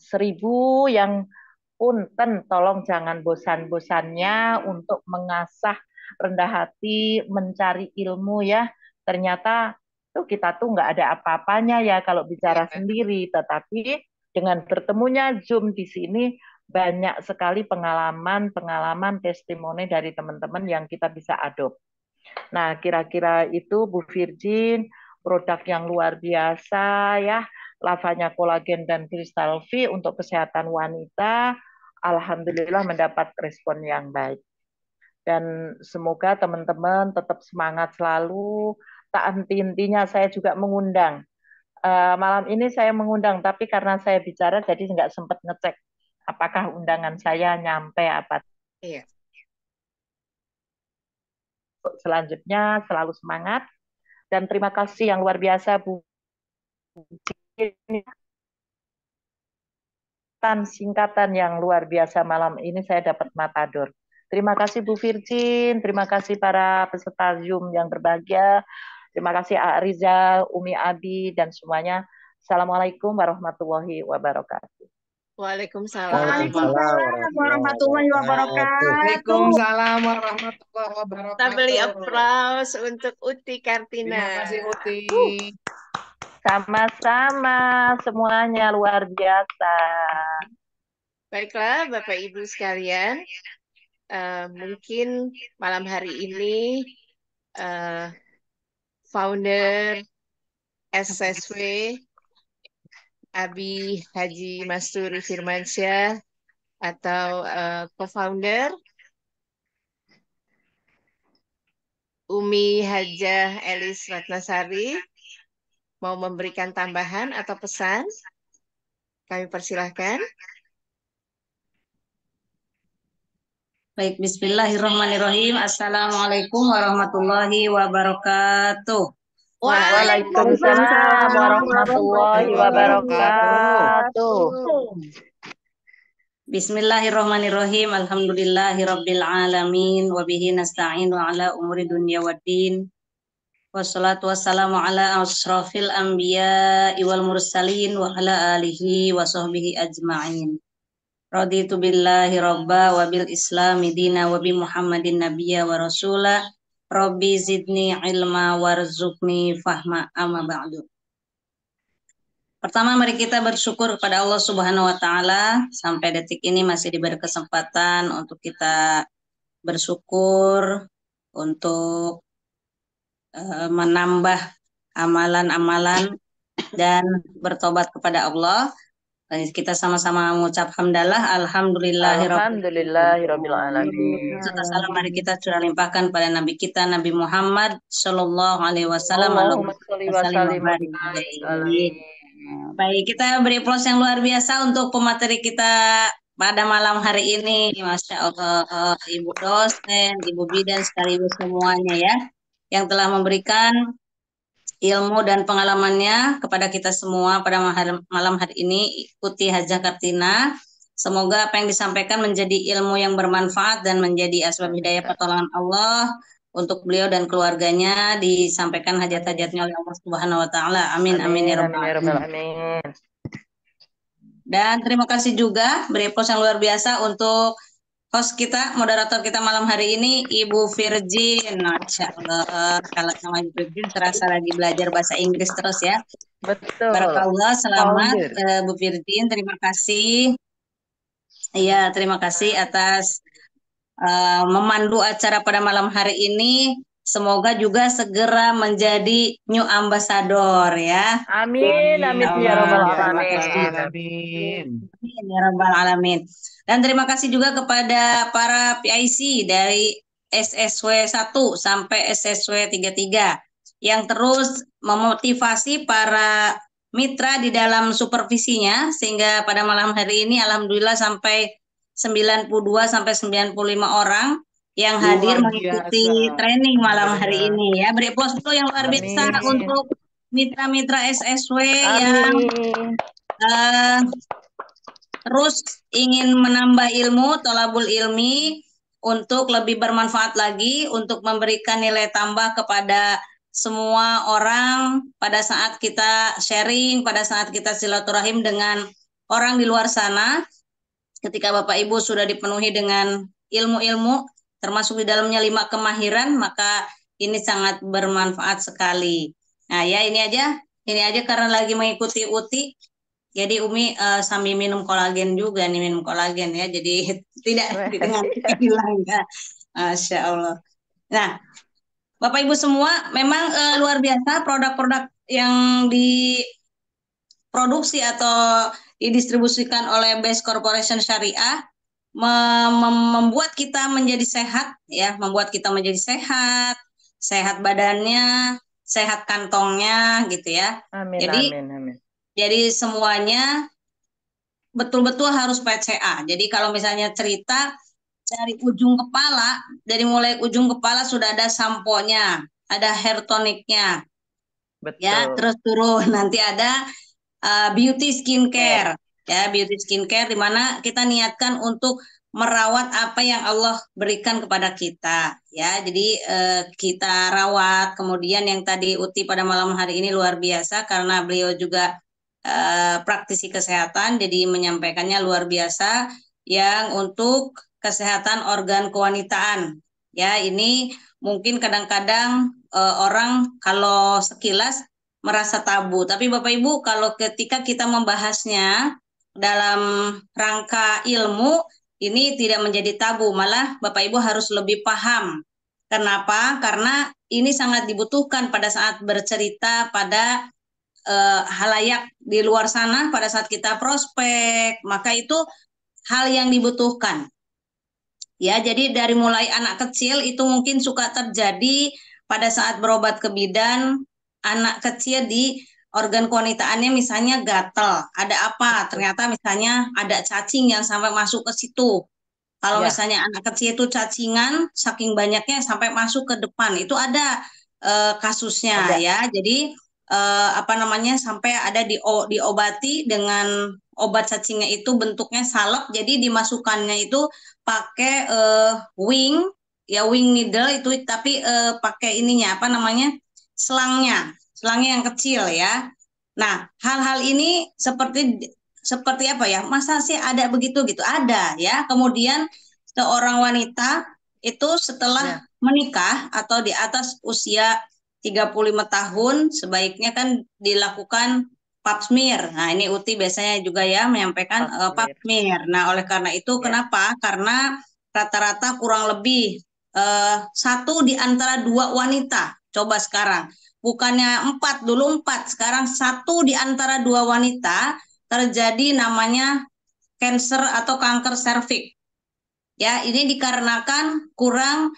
yang punten, tolong jangan bosan-bosannya untuk mengasah rendah hati, mencari ilmu ya. Ternyata tuh kita tuh nggak ada apa-apanya ya kalau bicara sendiri, tetapi dengan bertemunya Zoom di sini banyak sekali pengalaman testimoni dari teman-teman yang kita bisa adopt. Nah, kira-kira itu Bu Virgin, produk yang luar biasa ya, lavanya kolagen dan kristal V untuk kesehatan wanita. Alhamdulillah mendapat respon yang baik. Dan semoga teman-teman tetap semangat selalu. Tak henti-hentinya saya juga mengundang. Malam ini saya mengundang, tapi karena saya bicara jadi nggak sempat ngecek apakah undangan saya nyampe apa. Iya. Selanjutnya selalu semangat. Dan terima kasih yang luar biasa Bu. Singkatan yang luar biasa malam ini saya dapat matador. Terima kasih Bu Virgin, terima kasih para peserta Zoom yang berbahagia. Terima kasih Ak Rizal, Umi Abi, dan semuanya. Assalamualaikum warahmatullahi wabarakatuh. Waalaikumsalam. Warahmatullahi wabarakatuh. Waalaikumsalam warahmatullahi wabarakatuh. Kita beri aplaus untuk Uti Kartina. Terima kasih Uti. Sama-sama, semuanya luar biasa. Baiklah, Bapak Ibu sekalian, mungkin malam hari ini founder SSW Abi Haji Masturi Firmansyah atau co-founder Umi Hajah Elis Ratnasari mau memberikan tambahan atau pesan? Kami persilahkan. Baik, bismillahirrahmanirrahim. Assalamualaikum warahmatullahi wabarakatuh. Waalaikumsalam warahmatullahi wabarakatuh. Bismillahirrahmanirrahim. Alhamdulillahirabbil alamin wa bihi nasta'inu ala umuri dunya waddin. Wassalatu wassalamu ala asyrafil anbiya'i wal mursalin wa ala alihi wa sahbihi ajma'in. Raditu billahi rabba wa bil islami dina wa bi Muhammadin nabiyya wa rasula. Rabbi zidni ilma warzuqni fahma amma ba'du. Pertama mari kita bersyukur kepada Allah Subhanahu wa taala sampai detik ini masih diberi kesempatan untuk kita bersyukur untuk menambah amalan-amalan dan bertobat kepada Allah. Kita sama-sama mengucap hamdalah, Alhamdulillahirabbil alamin. alamin. Salam mari kita sudah limpahkan pada Nabi kita Nabi Muhammad Shallallahu Alaihi Wasallam. Allahumma sholli wa sallim wa barik alaihi. Baik, kita beri aplaus yang luar biasa untuk pemateri kita pada malam hari ini. Masya Allah, Ibu dosen, Ibu bidan sekaligus semuanya ya, yang telah memberikan ilmu dan pengalamannya kepada kita semua pada malam hari ini. Ikuti Hajah Kartina. Semoga apa yang disampaikan menjadi ilmu yang bermanfaat dan menjadi asbab hidayah pertolongan Allah untuk beliau dan keluarganya, disampaikan hajat-hajatnya oleh Allah Subhanahu wa taala. Amin amin ya rabbal alamin. Dan terima kasih juga beri aplaus yang luar biasa untuk host kita, moderator kita malam hari ini, Ibu Virgin. Masya Allah, kalau sama Ibu Virgin terasa lagi belajar bahasa Inggris terus ya. Betul. Barakallah, selamat Bu Virgin, terima kasih. Iya, terima kasih atas memandu acara pada malam hari ini. Semoga juga segera menjadi new ambassador ya. Amin, amin ya rabbal alamin. Amin ya rabbal alamin. Dan terima kasih juga kepada para PIC dari SSW 1 sampai SSW 33 yang terus memotivasi para mitra di dalam supervisinya, sehingga pada malam hari ini alhamdulillah sampai 92 sampai 95 orang yang hadir mengikuti training malam hari ini ya. Beri aplaus dulu yang luar biasa untuk mitra-mitra SSW yang terus ingin menambah ilmu, tolabul ilmi, untuk lebih bermanfaat lagi, untuk memberikan nilai tambah kepada semua orang pada saat kita sharing, pada saat kita silaturahim dengan orang di luar sana. Ketika Bapak Ibu sudah dipenuhi dengan ilmu-ilmu, termasuk di dalamnya 5 kemahiran, maka ini sangat bermanfaat sekali. Nah ya, ini aja karena lagi mengikuti UTI. Jadi Umi sambil minum kolagen juga nih, minum kolagen ya. Jadi tidak di tengah hilang ya. Masya Allah. Nah, Bapak Ibu semua, memang luar biasa produk-produk yang diproduksi atau didistribusikan oleh Base Corporation Syariah membuat kita menjadi sehat ya, membuat kita menjadi sehat, sehat badannya, sehat kantongnya gitu ya. Amin, amin. Jadi semuanya betul-betul harus PCA. Jadi kalau misalnya cerita dari ujung kepala, dari mulai ujung kepala sudah ada samponya, ada hair tonicnya, ya, terus turun nanti ada beauty skincare, ya, beauty skincare di mana kita niatkan untuk merawat apa yang Allah berikan kepada kita, ya. Jadi kita rawat. Kemudian yang tadi Uti pada malam hari ini luar biasa karena beliau juga praktisi kesehatan, jadi menyampaikannya luar biasa yang untuk kesehatan organ kewanitaan. Ya, ini mungkin kadang-kadang orang kalau sekilas merasa tabu, tapi Bapak Ibu kalau ketika kita membahasnya dalam rangka ilmu, ini tidak menjadi tabu, malah Bapak Ibu harus lebih paham. Kenapa? Karena ini sangat dibutuhkan pada saat bercerita pada halayak di luar sana, pada saat kita prospek, maka itu hal yang dibutuhkan. Ya, jadi dari mulai anak kecil itu mungkin suka terjadi pada saat berobat ke bidan, anak kecil di organ kewanitaannya misalnya gatel, ada apa? Ternyata misalnya ada cacing yang sampai masuk ke situ. Kalau misalnya anak kecil itu cacingan, saking banyaknya sampai masuk ke depan, itu ada kasusnya ya. Jadi sampai ada diobati dengan obat cacingnya itu bentuknya salep, jadi dimasukkannya itu pakai wing needle itu, tapi pakai ininya selangnya yang kecil ya. Nah, hal-hal ini seperti apa ya? Masa sih ada begitu gitu? Ada ya. Kemudian seorang wanita itu setelah menikah atau di atas usia 35 tahun sebaiknya kan dilakukan pap smear. Nah, ini Uti biasanya juga ya menyampaikan pap smear. Nah, oleh karena itu kenapa? Karena rata-rata kurang lebih 1 di antara 2 wanita, Coba sekarang. Bukannya 4, dulu 4. Sekarang 1 di antara 2 wanita terjadi namanya cancer atau kanker serviks. Ya, ini dikarenakan kurang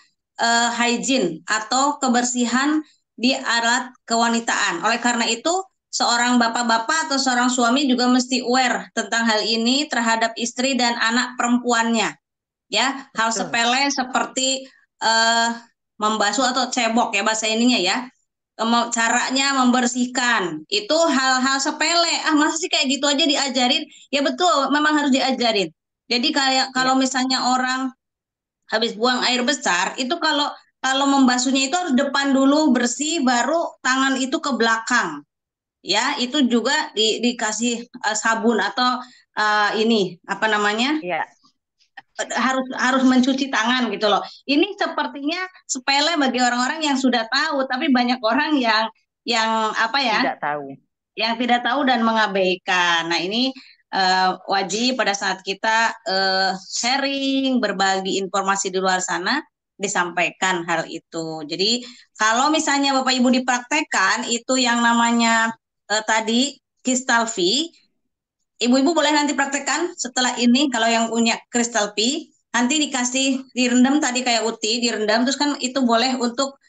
hygiene atau kebersihan di alat kewanitaan. Oleh karena itu, seorang bapak-bapak atau seorang suami juga mesti aware tentang hal ini terhadap istri dan anak perempuannya. Ya, hal Betul. sepele seperti membasuh atau cebok ya bahasa ininya ya. Caranya membersihkan itu hal-hal sepele. Masa sih kayak gitu aja diajarin? Ya betul, memang harus diajarin. Jadi kayak kalau misalnya orang habis buang air besar, itu kalau membasuhnya itu harus depan dulu bersih, baru tangan itu ke belakang. Ya, itu juga dikasih sabun atau ini apa namanya? Iya. harus mencuci tangan gitu loh. Ini sepertinya sepele bagi orang-orang yang sudah tahu, tapi banyak orang yang apa ya? Tidak tahu. Yang tidak tahu dan mengabaikan. Nah, ini wajib pada saat kita sharing, berbagi informasi di luar sana, disampaikan hal itu. Jadi, kalau misalnya Bapak Ibu dipraktekkan, itu yang namanya tadi Kistalvi, Ibu-ibu boleh nanti praktekkan setelah ini kalau yang punya Crystal P, nanti dikasih direndam tadi kayak Uti, direndam terus kan itu boleh untuk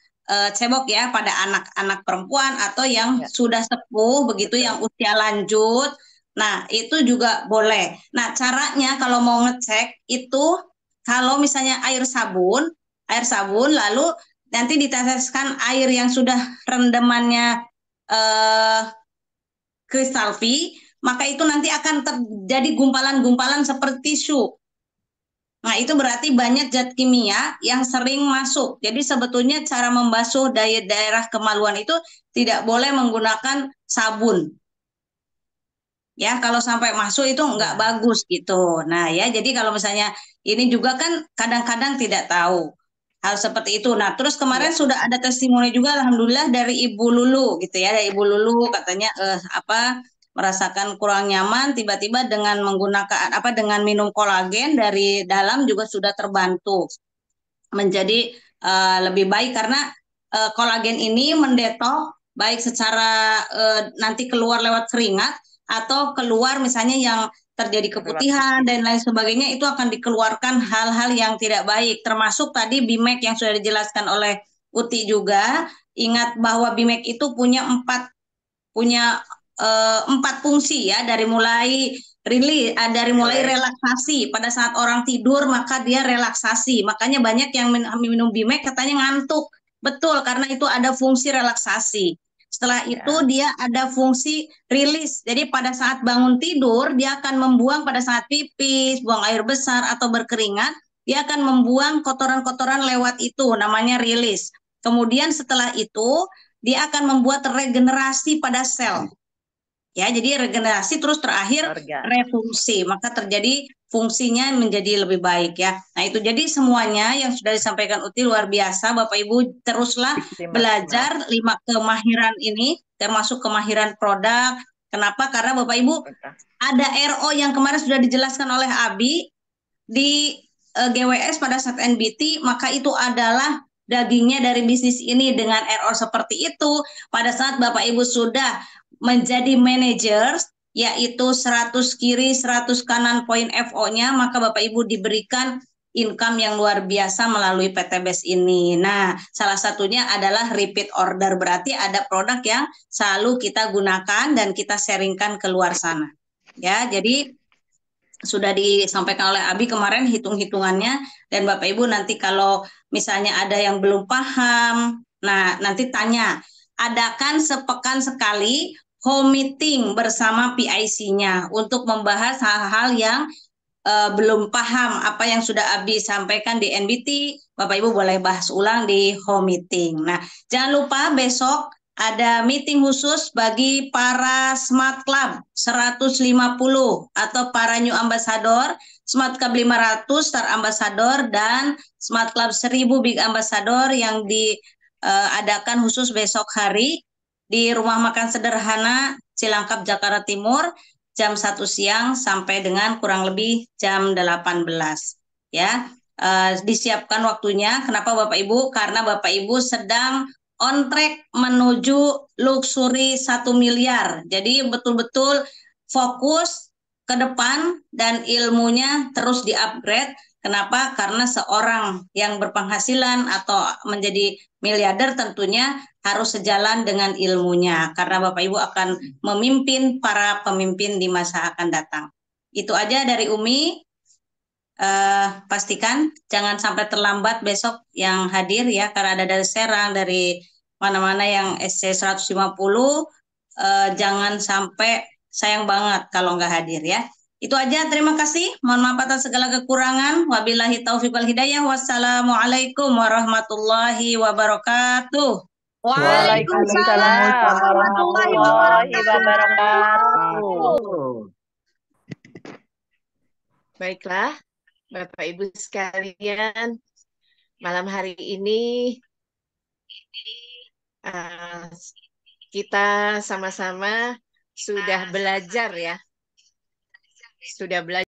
cebok ya pada anak-anak perempuan atau yang sudah sepuh begitu, yang usia lanjut. Nah, itu juga boleh. Nah, caranya kalau mau ngecek itu kalau misalnya air sabun lalu nanti diteteskan air yang sudah rendamannya Crystal V, maka itu nanti akan terjadi gumpalan-gumpalan seperti tisu. Nah, itu berarti banyak zat kimia yang sering masuk. Jadi sebetulnya cara membasuh daerah kemaluan itu tidak boleh menggunakan sabun. Ya, kalau sampai masuk itu nggak bagus gitu. Nah, ya, jadi kalau misalnya ini juga kan kadang-kadang tidak tahu hal seperti itu. Nah, terus kemarin sudah ada testimoni juga, alhamdulillah dari Ibu Lulu gitu ya, dari Ibu Lulu katanya merasakan kurang nyaman, tiba-tiba dengan menggunakan dengan minum kolagen dari dalam juga sudah terbantu menjadi lebih baik karena kolagen ini mendetok baik secara nanti keluar lewat keringat atau keluar misalnya yang terjadi keputihan dan lain sebagainya, itu akan dikeluarkan hal-hal yang tidak baik, termasuk tadi BIMEK yang sudah dijelaskan oleh Uti juga. Ingat bahwa BIMEK itu punya empat fungsi ya, dari mulai relaksasi. Pada saat orang tidur maka dia relaksasi, makanya banyak yang minum BIMEK katanya ngantuk. Betul, karena itu ada fungsi relaksasi. Setelah itu dia ada fungsi rilis. Jadi pada saat bangun tidur dia akan membuang, pada saat pipis, buang air besar atau berkeringat, dia akan membuang kotoran-kotoran lewat itu, namanya rilis. Kemudian setelah itu dia akan membuat regenerasi pada sel. Ya, jadi regenerasi terus terakhir refungsi, maka terjadi fungsinya menjadi lebih baik ya. Nah, itu jadi semuanya yang sudah disampaikan Uti luar biasa. Bapak Ibu teruslah belajar 5 kemahiran ini, termasuk kemahiran produk. Kenapa? Karena Bapak Ibu ada RO yang kemarin sudah dijelaskan oleh Abi di GWS pada saat NBT, maka itu adalah dagingnya dari bisnis ini. Dengan RO seperti itu, pada saat Bapak Ibu sudah menjadi manajer, yaitu 100 kiri 100 kanan poin FO-nya, maka Bapak Ibu diberikan income yang luar biasa melalui PTBS ini. Nah, salah satunya adalah repeat order, berarti ada produk yang selalu kita gunakan dan kita sharingkan ke luar sana. Ya, jadi sudah disampaikan oleh Abi kemarin hitung-hitungannya, dan Bapak Ibu nanti kalau misalnya ada yang belum paham, nah nanti tanya. Adakan sepekan sekali home meeting bersama PIC-nya untuk membahas hal-hal yang belum paham apa yang sudah Abi sampaikan di NBT. Bapak Ibu boleh bahas ulang di home meeting. Nah, jangan lupa besok ada meeting khusus bagi para Smart Club 150 atau para New Ambassador, Smart Club 500 Star Ambassador, dan Smart Club 1000 Big Ambassador yang diadakan khusus besok hari di Rumah Makan Sederhana Cilangkap, Jakarta Timur, jam 1 siang sampai dengan kurang lebih jam 18. Ya, disiapkan waktunya. Kenapa Bapak Ibu? Karena Bapak Ibu sedang on track menuju luxury 1 miliar. Jadi betul-betul fokus ke depan dan ilmunya terus di-upgrade. Kenapa? Karena seorang yang berpenghasilan atau menjadi miliarder tentunya harus sejalan dengan ilmunya. Karena Bapak Ibu akan memimpin para pemimpin di masa akan datang. Itu aja dari Umi. Pastikan jangan sampai terlambat besok yang hadir ya, karena ada dari Serang, dari mana-mana yang SC 150, jangan sampai sayang banget kalau nggak hadir ya. Itu aja, terima kasih. Mohon maaf atas segala kekurangan. Wabillahi taufiq wal hidayah. Wassalamualaikum warahmatullahi wabarakatuh. Waalaikumsalam warahmatullahi wabarakatuh. Baiklah, Bapak Ibu sekalian, malam hari ini kita sama-sama sudah belajar ya. Sudah belajar